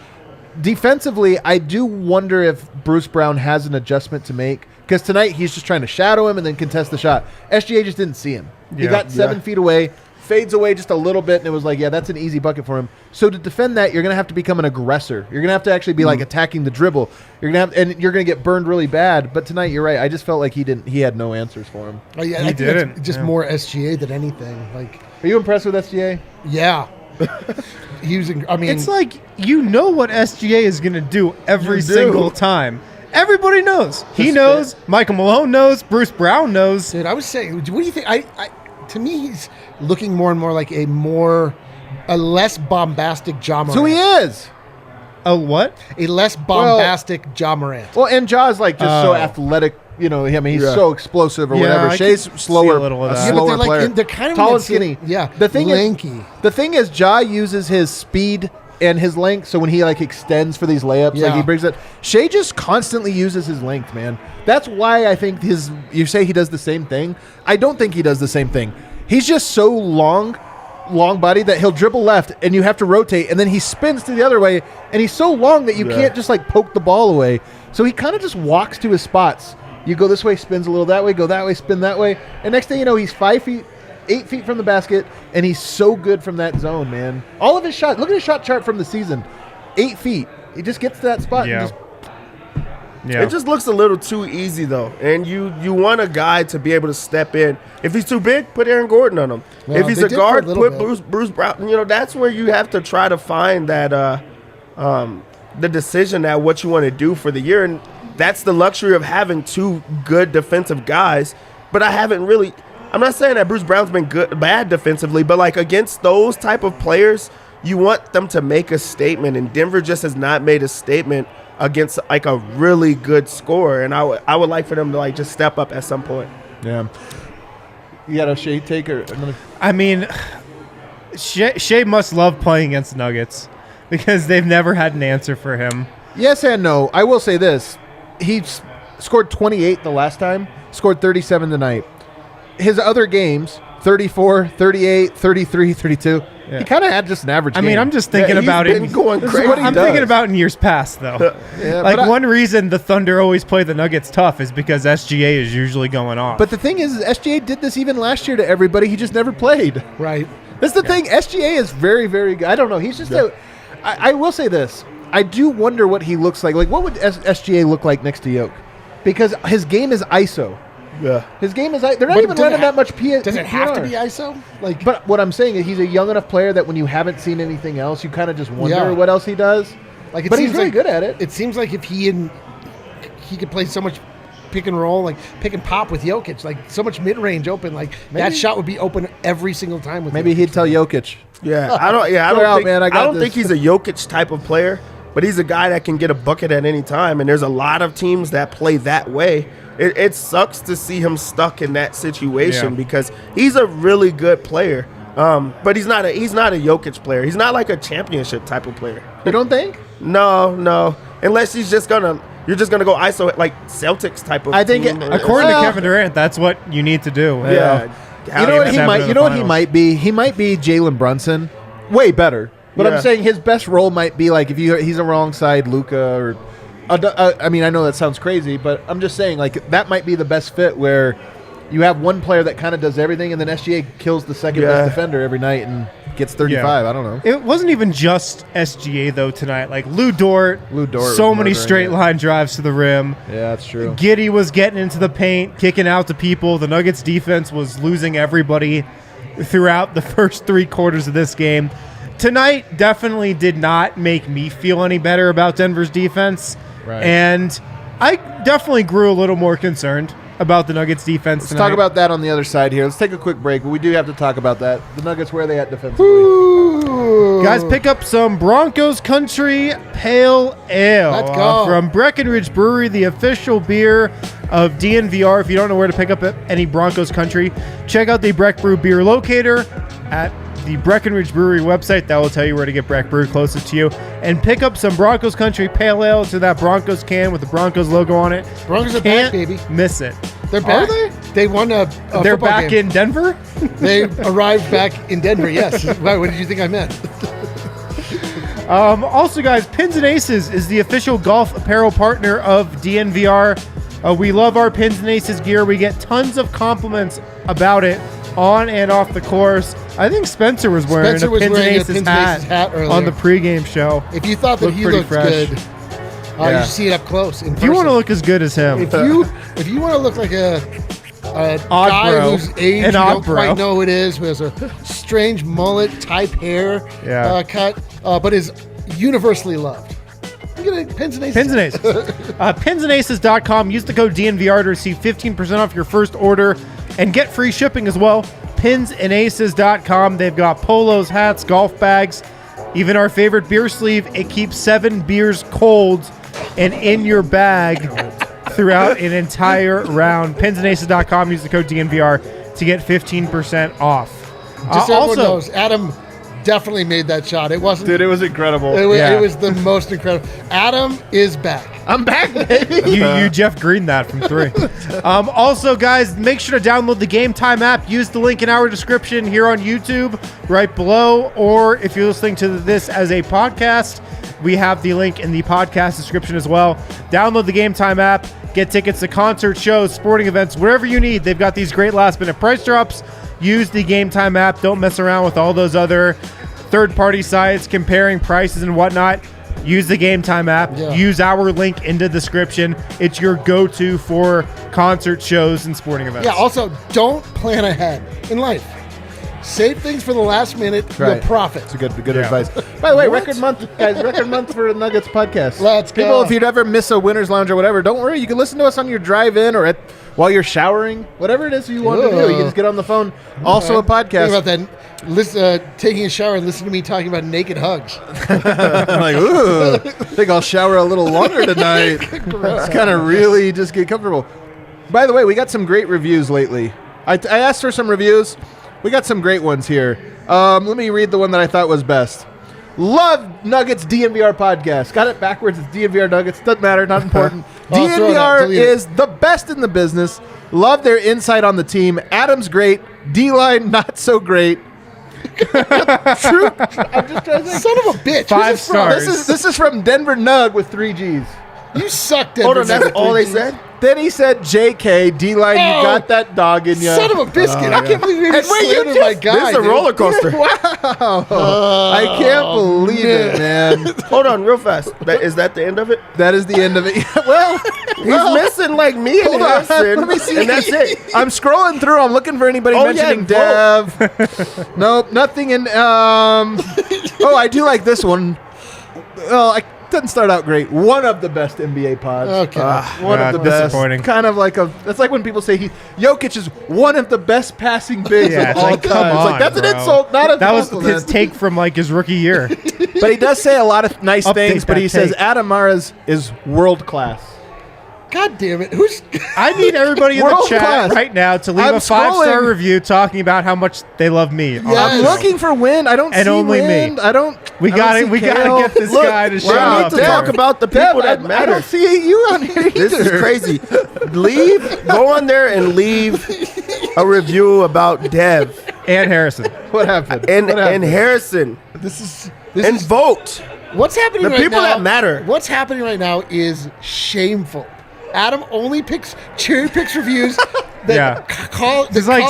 Defensively, I do wonder if Bruce Brown has an adjustment to make Because tonight he's just trying to shadow him and then contest the shot. SGA just didn't see him. He Yeah. got 7 feet away, fades away just a little bit, and it was like, yeah, that's an easy bucket for him. So to defend that, you're going to have to become an aggressor. You're going to have to actually be like attacking the dribble. You're going to have, and you're going to get burned really bad. But tonight, you're right. I just felt like he had no answers for him. Oh, yeah, He I think didn't, it's just yeah. more SGA than anything. Like, Are you impressed with SGA? yeah, using. I mean, It's like you know what SGA is going to do every You do. single time. Everybody knows. He knows. Michael Malone knows. Bruce Brown knows. dude, I was saying, what do you think? To me, he's looking more and more like a less bombastic Ja Morant. So he is. A what? A less bombastic Ja Morant. Well, and Ja's like just so Oh. athletic. You know, I mean, he's Yeah. so explosive or Yeah, whatever. I Shay's could slower, see a little of that. Yeah, but slower they're like player. they're kind of tall in and that skinny. yeah, The thing lanky. is, Ja uses his speed and his length. So when he like extends for these layups, like Yeah. he brings it. Shay just constantly uses his length, man. That's why I think you say he does the same thing. I don't think he does the same thing. He's just so long body that he'll dribble left and you have to rotate, and then he spins to the other way, and he's so long that you can't just like poke the ball away. So he kind of just walks to his spots. You go this way, spins a little that way, go that way, spin that way, and next thing you know, he's 8 feet from the basket, and he's so good from that zone, man. All of his shots. Look at his shot chart from the season. 8 feet. He just gets to that spot. Yeah. And just, Yeah. It just looks a little too easy though, and you want a guy to be able to step in. If he's too big, put Aaron Gordon on him. Well, if he's they a did for a guard, little put bit. Bruce Brown. You know, that's where you have to try to find that the decision at what you want to do for the year, and that's the luxury of having two good defensive guys. But I'm not saying that Bruce Brown's been bad defensively, but like against those type of players, you want them to make a statement, and Denver just has not made a statement against like a really good scorer, and I would like for them to like just step up at some point. yeah. You got a Shea take or another? I mean, Shea must love playing against the Nuggets because they've never had an answer for him. Yes and no. I will say this. He scored 28 the last time, scored 37 tonight. His other games, 34, 38, 33, 32. Yeah. He kind of had just an average I game. mean, I'm just thinking he's about been it. going This is crazy. what he I'm does. thinking about in years past, though. Yeah, Like, but one reason the Thunder always play the Nuggets tough is because SGA is usually going off. But the thing is, SGA did this even last year to everybody. He just never played. Right. That's the thing. SGA is very, very good. I don't know. He's just I will say this. I do wonder what he looks like. Like, what would SGA look like next to Jokic? Because his game is ISO. Yeah. His game is. They're not But even does it running ha- that much PSR. Does it have to be ISO? Like, But what I'm saying is he's a young enough player that when you haven't seen anything else, you kind of just wonder Yeah. what else he does. like it But he's seems really like, good at it. It seems like if he could play so much pick and roll, like pick and pop with Jokic, like so much mid range open, like that shot would be open every single time with Maybe Jokic. he'd tell Jokic. Yeah, I don't Clear out, think man, I got don't this. think he's a Jokic type of player, but he's a guy that can get a bucket at any time, and there's a lot of teams that play that way. It sucks to see him stuck in that situation Yeah. because he's a really good player, but he's not a Jokic player. He's not like a championship type of player. You don't think? No, unless you're just gonna go ISO like Celtics type of. I think team. According Well- to Kevin Durant, that's what you need to do. yeah. You know what he seven might. in You the know what he finals. might be. He might be Jalen Brunson, way better. But Yeah. I'm saying his best role might be like if he's alongside Luka or. I mean, I know that sounds crazy, but I'm just saying like that might be the best fit where you have one player that kind of does everything, and then SGA kills the second Yeah. best defender every night and gets 35. I don't know. It wasn't even just SGA though tonight. Like Lou Dort, Lou Dort so was many murdering straight it. line drives to the rim. Yeah, that's true. Giddey was getting into the paint, kicking out to people. The Nuggets defense was losing everybody throughout the first 3 quarters of this game. Tonight definitely did not make me feel any better about Denver's defense. Right. And I definitely grew a little more concerned about the Nuggets defense Let's tonight. talk about that on the other side here. Let's take a quick break, but we do have to talk about that. The Nuggets, where are they at defensively? Guys, pick up some Broncos Country Pale Ale Let's go. from Breckenridge Brewery, the official beer of DNVR. If you don't know where to pick up any Broncos Country, check out the Breck Brew beer locator at the Breckenridge Brewery website. That will tell you where to get Breck Brew closest to you. And pick up some Broncos Country Pale Ale to that Broncos can with the Broncos logo on it. Broncos are Can't back, baby. miss it. They're back. they? They won a They're football back game. in Denver? They arrived back in Denver. Yes. Why? What did you think I meant? Also, guys, Pins and Aces is the official golf apparel partner of DNVR. We love our Pins and Aces gear. We get tons of compliments about it on and off the course. I think Spencer was wearing a Pins and Aces hat earlier on the pregame show. If you thought that he looked good, you should see it up close. If you want to look as good as him, if you want to look like a guy bro. whose age you Odd don't bro. quite know who it is, who has a strange mullet type hair cut, but is universally loved. Look at it, Pins and Aces. Pins and Aces. Pinsandaces.com. Use the code DNVR to receive 15% off your first order and get free shipping as well. Pinsandaces.com. They've got polos, hats, golf bags, even our favorite beer sleeve. It keeps 7 beers cold and in your bag throughout an entire round. Pinsandaces.com. Use the code DNVR to get 15% off. Just so everyone knows, Adam definitely made that shot. It wasn't. Dude, it was incredible. It was the most incredible. Adam is back. I'm back, baby. You Jeff Green that from 3. Also, guys, make sure to download the Game Time app. Use the link in our description here on YouTube right below. Or if you're listening to this as a podcast, we have the link in the podcast description as well. Download the Game Time app. Get tickets to concert shows, sporting events, wherever you need. They've got these great last-minute price drops. Use the Game Time app. Don't mess around with all those other third-party sites comparing prices and whatnot. Use the Game Time app. Yeah. Use our link in the description. It's your go-to for concert shows and sporting events. Yeah, also, don't plan ahead in life. Save things for the last minute. You'll profit. It's a good advice. By the way, record month, guys. Record month for the Nuggets podcast. Let's go. People, if you'd ever miss a winner's lounge or whatever, don't worry. You can listen to us on your drive-in or while you're showering, whatever it is you want to do. You can just get on the phone. Also a podcast. Think about that. Taking a shower and listening to me talking about naked hugs. I'm like, ooh, I think I'll shower a little longer tonight. It's kind of really just get comfortable. By the way, we got some great reviews lately. I asked for some reviews. We got some great ones here. Let me read the one that I thought was best. Love Nuggets DNVR podcast. Got it backwards. It's DNVR Nuggets. Doesn't matter. Not important. DNVR is the best in the business. Love their insight on the team. Adam's great. D-line not so great. True. I'm just trying to say. Son of a bitch. 5 stars. This is from Denver Nug with 3 G's. You sucked. Hold on, that's all they said? Then he said, JK, D-line, you got that dog in you. Son of a biscuit. I can't believe you even slandered my guy. This is a roller coaster. Wow. I can't believe it, man. Hold on, real fast. Is that the end of it? That is the end of it. Well, He's missing like me and Harrison. Let me see. And that's it. I'm scrolling through. I'm looking for anybody mentioning Dev. Nope, nothing in. Oh, I do like this one. Well, doesn't start out great. One of the best NBA pods. Okay. One of the best. Disappointing. Kind of like that's like when people say Jokic is one of the best passing bigs Yeah, of it's all like, time. come It's like on, that's an bro. insult, not a That was compliment. his take from like his rookie year. But he does say a lot of nice Update things. But that he says take. Adam Mara's is world class. God damn it. Who's. I need everybody in the World chat class. right now to leave I'm a 5-star scrolling. review talking about how much they love me. on Yes. I'm the show. looking for Win. I don't And see only me. Win. I don't. We I gotta don't see get this Kale. guy to We show need up to there. talk about the people that I matter. don't see you on here either. This is crazy. Go on there and leave a review about Dev And Harrison. What happened? and What happened? Harrison This and is vote. what's happening The right people now. that matter. What's happening right now is shameful. Adam only cherry picks reviews that Yeah. call. This is like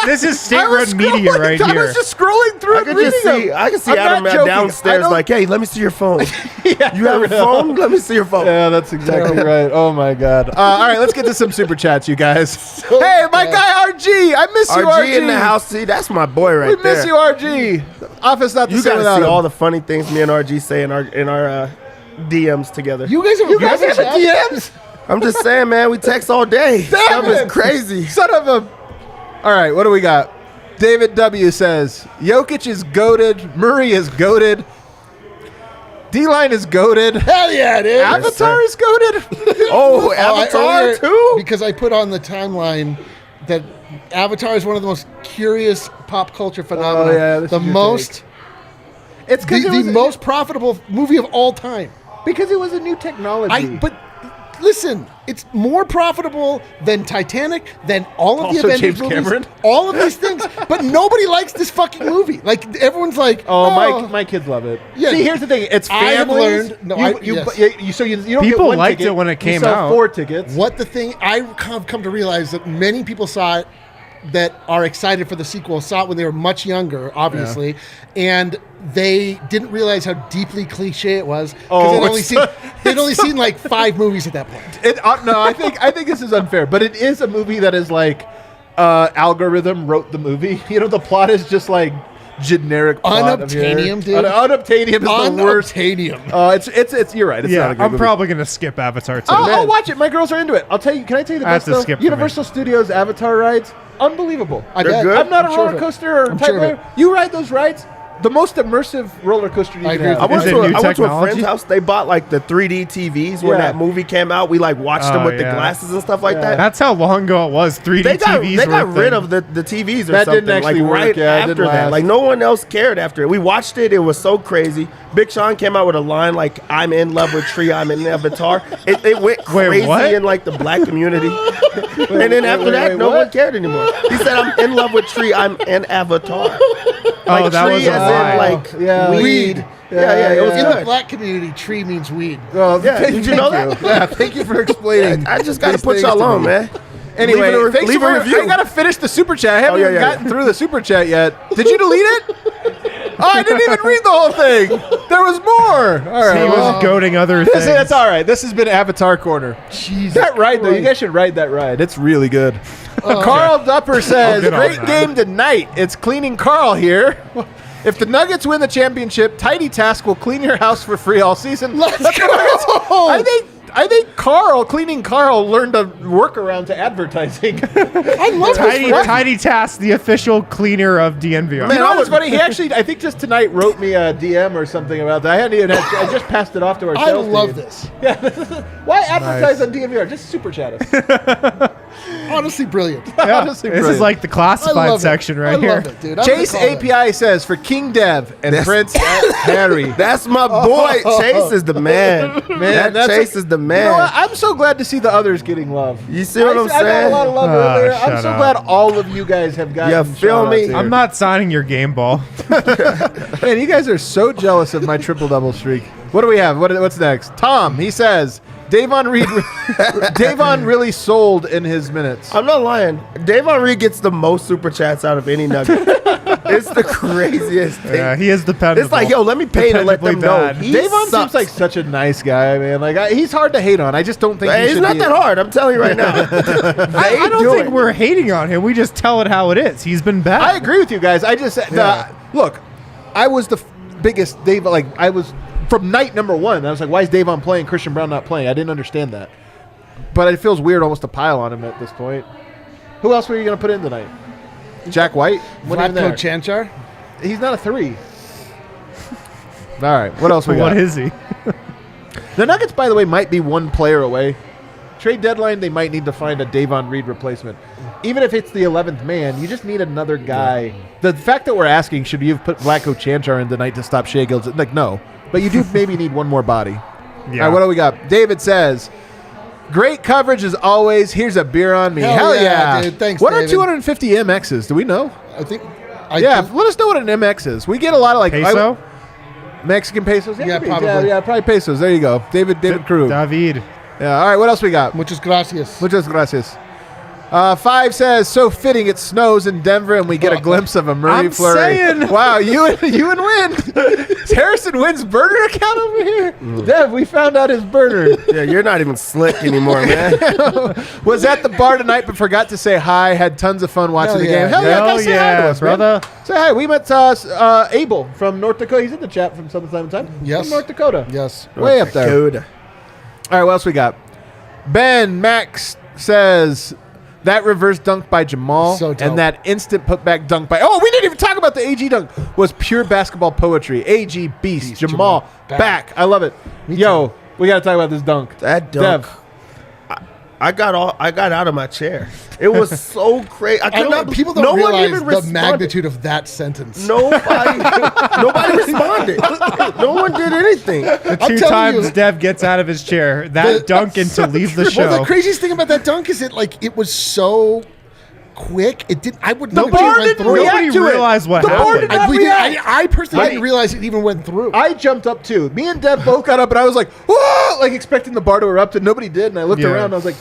this is state-run media right I here. was just scrolling through I and can reading just see. them. I can see I'm Adam not joking. downstairs I don't- like, "Hey, let me see your phone. Yeah, You have a phone? Let me see your phone." Yeah, that's exactly right. Oh my God! All right, let's get to some super chats, you guys. Hey, my guy RG, I miss you, RG RG. in the house. See, that's my boy right We there. miss you, RG. Office not the You same gotta without see him. all the funny things me and RG say in our DMs together. You guys have You guys have a DMs? I'm just saying, man, we text all day. Stuff it. is crazy. Son of a. All right, what do we got? David W says Jokic is goated. Murray is goated. D-line is goated. Hell yeah, dude. Avatar is goated. Oh, Avatar earlier, too? Because I put on the timeline that Avatar is one of the most curious pop culture phenomena. Oh, yeah, this the is your most, It's the most profitable movie of all time. because it was a new technology. But Listen, it's more profitable than Titanic, than all of the Also Avengers James movies, Cameron? all of these things. But nobody likes this fucking movie. Like everyone's like, My kids love it. Yeah. See, here's the thing. It's I have families. learned- no, you yes. don't get People one liked ticket. it when it You came sell out. 4 tickets. What the thing I have come to realize that many people saw it that are excited for the sequel saw it when they were much younger, obviously, and they didn't realize how deeply cliche it was because they'd only seen like 5 movies at that point. No, I think this is unfair, but it is a movie that is like algorithm wrote the movie. You know, the plot is just like generic plot of Unobtainium, dude. Unobtainium is the worst. Unobtainium. It's you're right. It's not a good I'm movie. probably gonna skip Avatar too. I'll watch it. My girls are into it. I'll tell you. Can I tell you the I have best to though? skip for Universal Studios Avatar rides, unbelievable. I They're bet. good? I'm not a I'm sure roller of it. coaster or I'm type sure of of. it. You ride those rides. The most immersive roller coaster you I can agree have. I went, Is it to a, new I went to a technology? friend's house. They bought like the 3D TVs when Yeah. that movie came out. We like watched them Oh, with the yeah. glasses and stuff like that. That's how long ago it was. 3D They got TVs. rid of the TVs or That something didn't actually like work, right yeah, it after didn't that. last. Like no one else cared after it. We watched it. It was so crazy. Big Sean came out with a line like "I'm in love with Tree. I'm in Avatar." It went crazy what? in like the black community. And then after that, no what? one cared anymore. He said, "I'm in love with Tree. I'm an Avatar." Like Oh, that tree was a as lie. in like Yeah. weed. Yeah, it was In the good. black community, tree means weed. Well, Yeah, did you know thank that? Yeah, thank you for explaining. I just got to these put things y'all to on, me. man. Anyway, Leave thanks a for review. I gotta finish the super chat. I haven't yeah, even yeah, gotten through the super chat yet. Did you delete it? Oh, I didn't even read the whole thing. There was more. All right, He was goading other things. that's all right. This has been Avatar Corner. Jesus That ride though, you Christ. guys should ride that ride. It's really good. Carl Dupper says, get on "Great that. game tonight. It's Cleaning Carl here." If the Nuggets win the championship, Tidy Task will clean your house for free all season. Let's That's go! what I think Cleaning Carl learned a workaround to advertising. I love this. Tidy Task, the official cleaner of DNVR. You know what's funny? He actually, I think just tonight wrote me a DM or something about that. I hadn't even I just passed it off to our I sales love team. this. Why advertise on DNVR? Just super chat us. Honestly, brilliant. Honestly, This is brilliant. like the I classified love section it. right I here. love it, dude. I'm Chase gonna call API says for King Dev and Prince Harry. That's my boy. Chase is the man. Man, that Chase is the You know man. what? I'm so glad to see the others getting love. You see what I'm I got a saying? lot of love Ah, earlier. I'm shut so up. glad all of you guys have gotten. Yeah, feel shout-outs me? here. I'm not signing your game ball. Man, you guys are so jealous of my triple double streak. What do we have? What's next? Tom, he says Davon Reed. Davon really sold in his minutes. I'm not lying. Davon Reed gets the most super chats out of any Nugget. It's the craziest thing. Yeah, he is dependable. It's like, yo, let me pay to let them Dependably know. bad. He Davon sucks. seems like such a nice guy, man. Like he's hard to hate on. I just don't think Hey, he it's should not be that hard. I'm telling you right now. I don't think we're hating on him. We just tell it how it is. He's been bad. I agree with you guys. I just look. I was the biggest Dave. Like I was from night number one. I was like, why is Davon playing? Christian Brown not playing? I didn't understand that. But it feels weird almost to pile on him at this point. Who else were you going to put in tonight? Jack White? What even Vlatko there? Chanchar. He's not a 3. All right. What else we got? What is he? The Nuggets, by the way, might be one player away. Trade deadline, they might need to find a Davon Reed replacement. Even if it's the 11th man, you just need another guy. The fact that we're asking, should you have put Vlatko Chanchar in tonight to stop Shai Gilgeous? Like, no. But you do maybe need one more body. All right, what do we got? David says, great coverage as always. Here's a beer on me. Hell Hell yeah, yeah. dude. Thanks, What are David. 250 MXs? Do we know? I think. Yeah, let us know what an MX is. We get a lot of like Peso? Mexican pesos. Yeah, maybe. probably. Yeah, probably pesos. There you go. David Krug. David. Yeah. All right. What else we got? Muchas gracias. Muchas gracias. 5 says, so fitting it snows in Denver and we get a glimpse of a Murray I'm flurry. saying. Wow, you and Win. Is Harrison Wynn's burner account over here? Dev, we found out his burner. Yeah, you're not even slick anymore, man. Was at the bar tonight but forgot to say hi. Had tons of fun watching Hell the yeah. game. Hell yeah, guys, say hi to us, man. brother. Say hi. We met Abel from North Dakota. He's in the chat from time to time. Yes. From North Dakota. Yes. Way up there. Dude. All right, what else we got? Ben Max says that reverse dunk by Jamal So dope. and that instant putback dunk by we didn't even talk about the AG dunk was pure basketball poetry. AG beast Jamal back. I love it. Yo, we got to talk about this dunk. That dunk. Dev. I got out of my chair. It was so crazy. People don't realize the magnitude of that sentence. Nobody responded. No one did anything. The 2 times Dev gets out of his chair, that dunk and to leave the show. Well, the craziest thing about that dunk is it was so quick. It didn't. I would. The bar didn't react to it. Realize what the bar happened. did not react. I personally didn't realize it even went through. I jumped up too. Me and Dev both got up, and I was like, "Whoa!" Like expecting the bar to erupt, and nobody did. And I looked around, and I was like,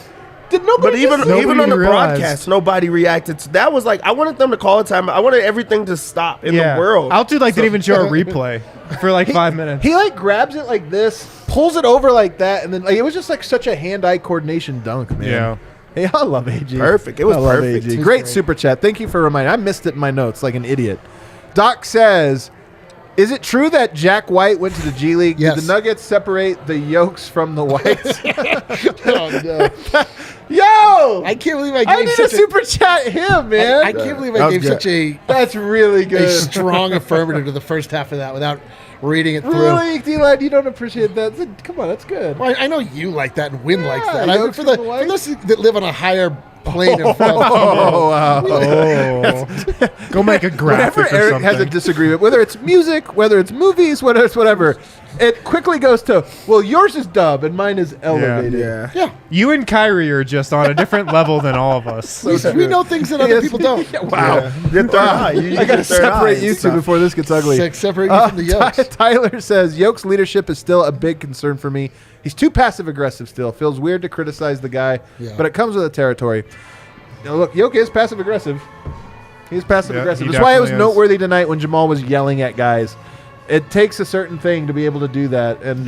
"Did nobody?" But even on the realized. broadcast, nobody reacted. That was like, I wanted them to call a time. I wanted everything to stop in the world. Altitude didn't even show a replay for like 5 minutes. He like grabs it like this, pulls it over like that, and then like it was just like such a hand-eye coordination dunk, man. Yeah. Hey, I love AG. Perfect. It was perfect. AG. Great super chat. Thank you for reminding. I missed it in my notes like an idiot. Doc says, is it true that Jack White went to the G League? Yes. Did the Nuggets separate the yolks from the whites? Oh, no. Yo! I can't believe I need to super chat him, man. I can't believe I gave such a That's really good. strong affirmative to the first half of that without reading it through. Really, D-Line, you don't appreciate that? Come on, that's good. Well, I know you like that and Win likes that. yolks For from the whites. those that live on a higher plane of Oh, wow. Go make a graphic Whenever or Eric something. has a disagreement, whether it's music, whether it's movies, whether it's whatever, it quickly goes to, well, yours is dub and mine is elevated. Yeah. You and Kyrie are just on a different level than all of us. We know things that other people don't. Yeah, wow. Your third eye. I got to separate you two before this gets ugly. Separate you from the yokes. Tyler says, Yoke's leadership is still a big concern for me. He's too passive-aggressive still. Feels weird to criticize the guy, but it comes with the territory. Now, look, Yoke is passive-aggressive. He's passive-aggressive. he That's why it was definitely is. noteworthy tonight when Jamal was yelling at guys. It takes a certain thing to be able to do that. And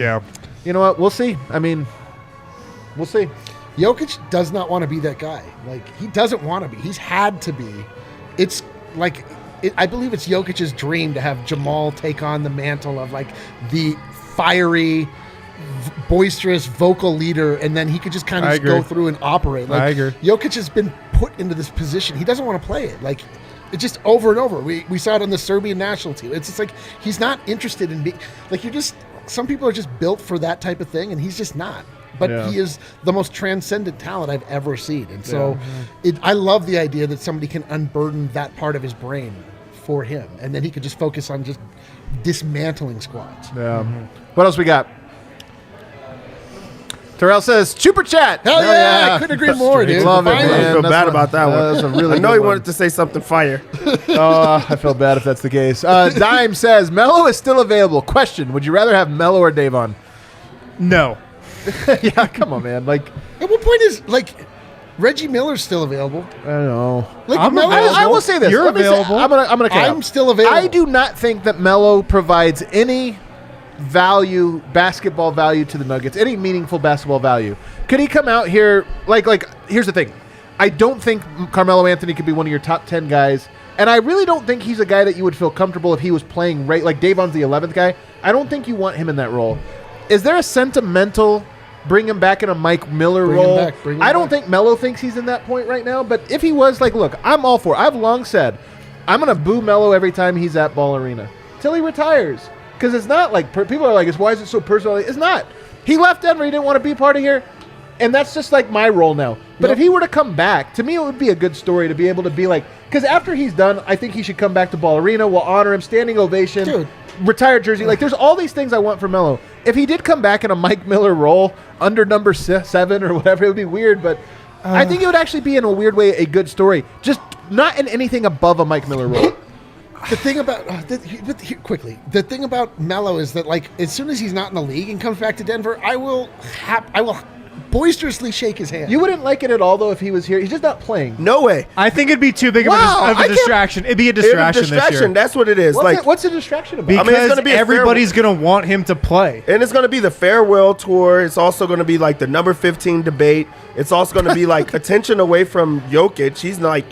you know what? We'll see. I mean, we'll see. Jokic does not want to be that guy. Like, he doesn't want to be. He's had to be. It's like, I believe it's Jokic's dream to have Jamal take on the mantle of, like, the fiery, boisterous vocal leader, and then he could just kind of just go through and operate. Like, I agree. Jokic has been put into this position. He doesn't want to play it. Like, it's just over and over. We saw it on the Serbian national team. It's just like he's not interested in being like some people are just built for that type of thing, and he's just not. But he is the most transcendent talent I've ever seen. And so I love the idea that somebody can unburden that part of his brain for him, and then he could just focus on just dismantling squads. Yeah. What else we got? Terrell says, super chat. Hell yeah. I couldn't agree more, dude. Love it, Finally. man. I feel That's bad what- about that one. That's a really I know good he one. wanted to say something fire. I feel bad if that's the case. Dime says, Melo is still available. Question, would you rather have Melo or Davon? No. Yeah, come on, man. Like, At what point is, like, Reggie Miller's still available? I don't know. Like, I'm Melo- available. I will say this. You're Let me say- available. I'm gonna count. I'm still available. I do not think that Melo provides any basketball value to the Nuggets, any meaningful basketball value. Could he come out here, like, here's the thing. I don't think Carmelo Anthony could be one of your top 10 guys, and I really don't think he's a guy that you would feel comfortable if he was playing right, like Davon's the 11th guy. I don't think you want him in that role. Is there a sentimental bring him back in a Mike Miller Bring him role? back, bring him I don't back. think Melo thinks he's in that point right now, but if he was, like, look, I'm all for it. I've long said I'm going to boo Melo every time he's at Ball Arena till he retires. Because it's not like people are like, why is it so personal? It's not. He left Denver. He didn't want to be part of here. And that's just like my role now. But if he were to come back, to me, it would be a good story to be able to be like, because after he's done, I think he should come back to Ball Arena. We'll honor him, standing ovation, Dude. retired jersey. Like, there's all these things I want for Melo. If he did come back in a Mike Miller role under number 7 or whatever, it would be weird. But I think it would actually be, in a weird way, a good story. Just not in anything above a Mike Miller role. The thing about quickly, the thing about Melo is that, like, as soon as he's not in the league and comes back to Denver, I will boisterously shake his hand. You wouldn't like it at all, though, if he was here. He's just not playing. No way. I think it'd be too big of Wow, of I a can't- distraction. It'd be a distraction, this year. That's what it is. What's the distraction about? Because I mean, it's gonna be a everybody's going to want him to play. And it's going to be the farewell tour. It's also going to be like the number 15 debate. It's also going to be like attention away from Jokic. He's like,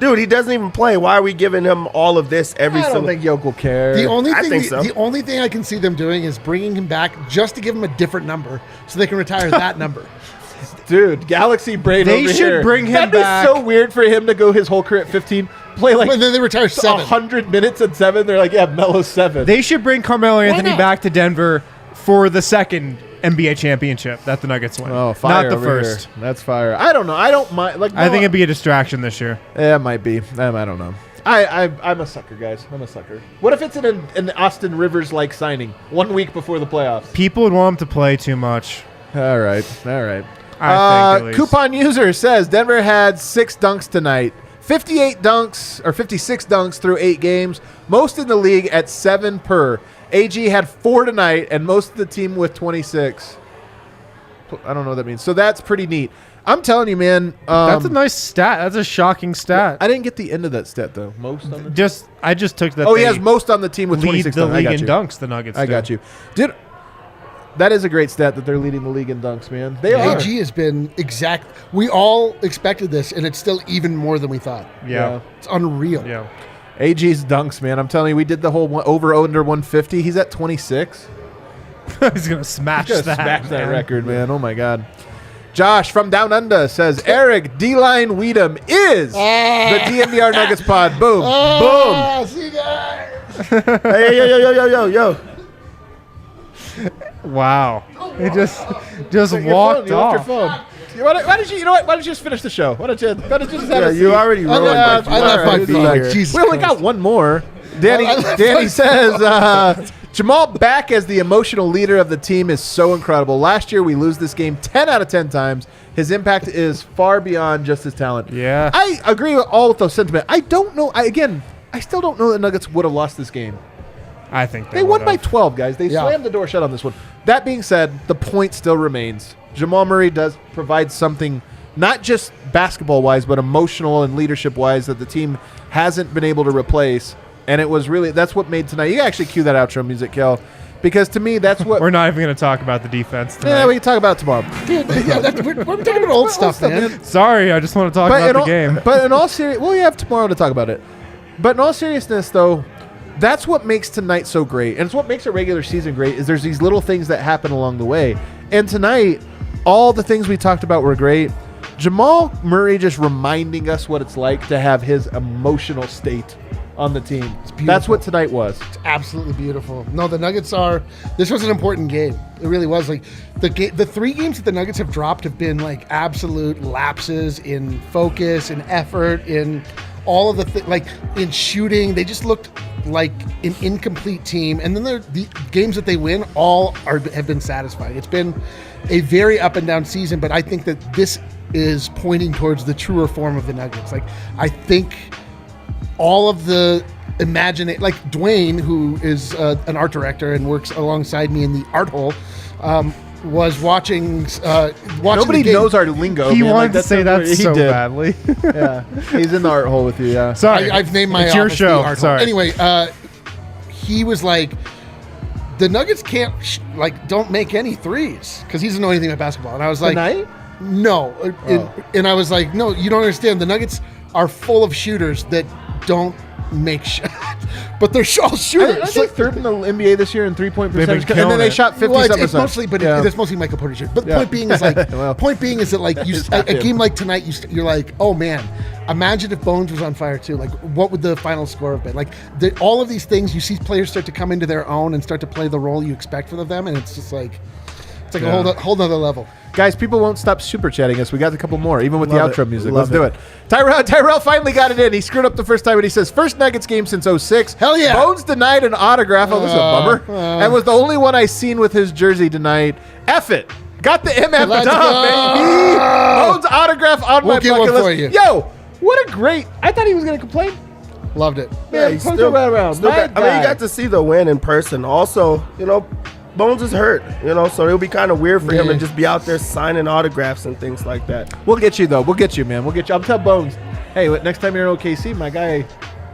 dude, he doesn't even play. Why are we giving him all of this every I don't single? think Yoke will care. The only I thing, think so. the only thing I can see them doing is bringing him back just to give him a different number, so they can retire that number. Dude, Galaxy Brain They over should here. bring him That'd back. be so weird for him to go his whole career at 15, play like And then they retire 7. 100 minutes at 7. They're like, yeah, Melo's 7. They should bring Carmelo Anthony not? back to Denver for the second NBA championship that the Nuggets win. Oh, fire! Not the over first. here. That's fire. I don't know. I don't mind. Like, I think it'd be a distraction this year. Yeah, it might be. I don't know. I'm a sucker, guys. I'm a sucker. What if it's an Austin Rivers like signing 1 week before the playoffs? People would want him to play too much. All right. I think at least. Coupon user says Denver had 6 dunks tonight. 58 dunks or 56 dunks through 8 games, most in the league at 7 per. AG had 4 tonight, and most of the team with 26. I don't know what that means. So that's pretty neat. I'm telling you, man. That's a nice stat. That's a shocking stat. I didn't get the end of that stat though. Most on the I just took that. Oh, he has most on the team with 26. Lead the league I in got you. dunks. The Nuggets. I got you. That is a great stat that they're leading the league in dunks, man. They are. AG has been exact. We all expected this, and it's still even more than we thought. Yeah. It's unreal. Yeah. AG's dunks, man. I'm telling you, we did the whole over under 150. He's at 26. He's gonna smash He's gonna that. smash that man. record, man. Oh my God. Josh from Down Under says Eric D-Line Weedham is the DNVR Nuggets pod. Boom. Boom. See you guys. Hey, yo. Wow. He just Your walked phone. You left off. your phone. Why did you? You know what? Why don't you just finish the show? Why don't you just have a seat? You already ruined left my my feet phone. here. Jesus We only Christ. got one more. Danny I left Danny my says Jamal back as the emotional leader of the team is so incredible. Last year we lose this game 10 out of 10 times. His impact is far beyond just his talent. Yeah. I agree with all with those sentiments. I don't know. I still don't know that Nuggets would have lost this game. I think They won by would've. 12, guys. They Yeah. slammed the door shut on this one. That being said, the point still remains. Jamal Murray does provide something, not just basketball-wise, but emotional and leadership-wise that the team hasn't been able to replace. And it was really, that's what made tonight. You can actually cue that outro music, Kel, because to me, that's what. We're not even going to talk about the defense tonight. Yeah, we can talk about it tomorrow. We're talking about old stuff, man. Sorry, I just want to talk about the game. But in all seriousness, well, we have tomorrow to talk about it. But in all seriousness, though, that's what makes tonight so great. And it's what makes a regular season great is there's these little things that happen along the way. And tonight, all the things we talked about were great. Jamal Murray just reminding us what it's like to have his emotional state on the team. That's what tonight was. It's absolutely beautiful. No, the Nuggets are. This was an important game. It really was. Like the 3 games that the Nuggets have dropped have been like absolute lapses in focus, in effort, in all of the like in shooting. They just looked like an incomplete team. And then the games that they win have been satisfying. It's been a very up and down season, but I think that this is pointing towards the truer form of the Nuggets. Like I think all of the like Dwayne, who is an art director and works alongside me in the art hole, was watching Nobody the game. knows our lingo. He man. wanted to say that he so did. badly. Yeah, he's in the art hole with you. Yeah. Sorry. I've named my It's your office show. the art hole. Sorry. Anyway, he was like, the Nuggets can't don't make any threes because he doesn't know anything about basketball. And I was like, Tonight? no. And I was like, no, you don't understand. The Nuggets are full of shooters that don't make shots, but they're all shooters. Aren't they third in the NBA this year in 3-point They've been percentage? And then they killing shot 50 Well, something. it's mostly, but it's mostly Michael Porter Jr. But the point being is like, Well, that like a game like tonight, you're like, oh man, imagine if Bones was on fire too. Like, what would the final score have been? Like, all of these things, you see players start to come into their own and start to play the role you expect from them, and it's just like, it's like a whole nother level. Guys, people won't stop super chatting us. We got a couple more, even with Love the outro it. music. Love Let's do it. Tyrell finally got it in. He screwed up the first time, and he says, first Nuggets game since 06. Hell yeah. Bones denied an autograph. Oh, this is a bummer. And was the only one I seen with his jersey tonight. F it. Got the MF Let's dub, go. baby. Bones autograph on We'll my get bucket one list. for you. Yo, what a great. I thought he was going to complain. Loved it. Man, he's punch still- him right around. still My got- I mean, guy. you got to see the win in person. Also, Bones is hurt, so it'll be kind of weird for him Yeah. to just be out there signing autographs and things like that. We'll get you, though. We'll get you, man. We'll get you. I'll tell Bones, hey, next time you're in OKC, my guy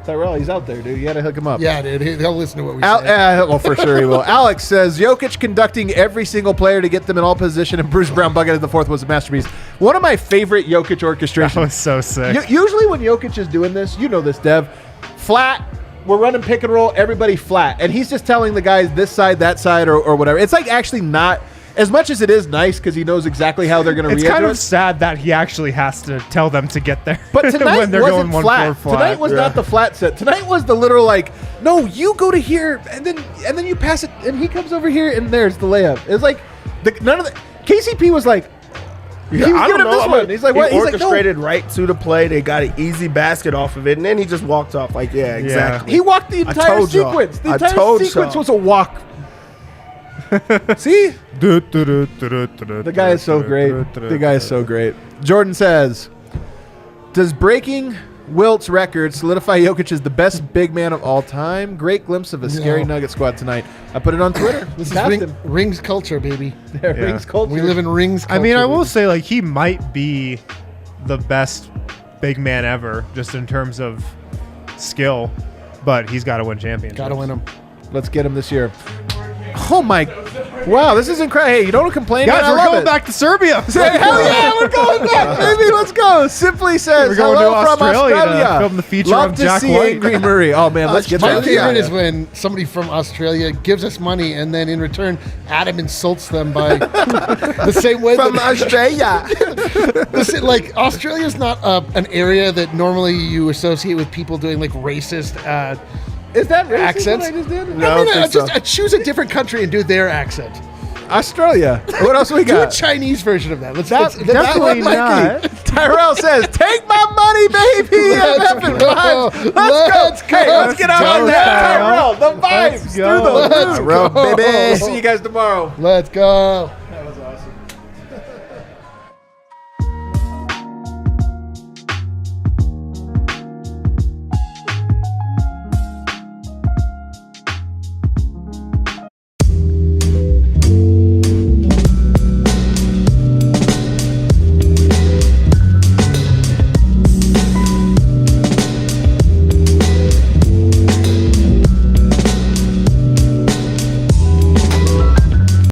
Tyrell, he's out there, dude. You got to hook him up. Yeah, dude. He'll listen to what we say. Well, for sure he will. Alex says, Jokic conducting every single player to get them in all position, and Bruce Brown bucket at the fourth was a masterpiece. One of my favorite Jokic That orchestrations. was so sick. Usually when Jokic is doing this, you know this, Dev, flat, we're running pick and roll, everybody flat. And he's just telling the guys this side, that side, or whatever. It's like actually not, as much as it is nice because he knows exactly how they're going to react. It's kind of sad that he actually has to tell them to get there. But tonight when they're wasn't going flat. 1-4 flat. Tonight was not the flat set. Tonight was the literal like, no, you go to here and then you pass it and he comes over here and there's the layup. It's like None of the KCP was like. He was I giving don't him know. this one. He's like, what? He He's like, no. orchestrated right to the play. They got an easy basket off of it, and then he just walked off. Like, yeah, exactly. He walked the entire told y'all. sequence. The I entire told sequence y'all. was a walk. See? The guy is so great. The guy is so great. Jordan says, does breaking Wilt's record solidify Jokic as the best big man of all time? Great glimpse of a scary Nugget squad tonight. I put it on Twitter. This Passed is him. rings culture, baby. Rings culture. We live in rings culture. I mean, I will baby. say, like, he might be the best big man ever, just in terms of skill, but he's got to win championships. Gotta win them. Let's get him this year. Oh my! Wow, this is incredible. Hey, you don't complain, Guys, man. I we're love going it. back to Serbia. Hell yeah, we're going back, baby. Let's go. Simply says, We're going hello to from Australia to Australia. film the feature Love on to Jack see White. Angry Murray. Oh man, let's get My that. favorite is when somebody from Australia gives us money and then in return Adam insults them by the same way From that Australia. Listen, like Australia's not an area that normally you associate with people doing like racist Is that racist accents. what I just did? No. I don't think so. choose a different country and do their accent. Australia. What else we Do a got? Chinese version of that. Let's definitely not. Tyrell says, "Take my money, baby." Let's go. Let's go. Hey, let's get out on go, that. Tyrell. Tyrell, the vibes Let's go. through the Let's roof. go. Baby. See you guys tomorrow. Let's go.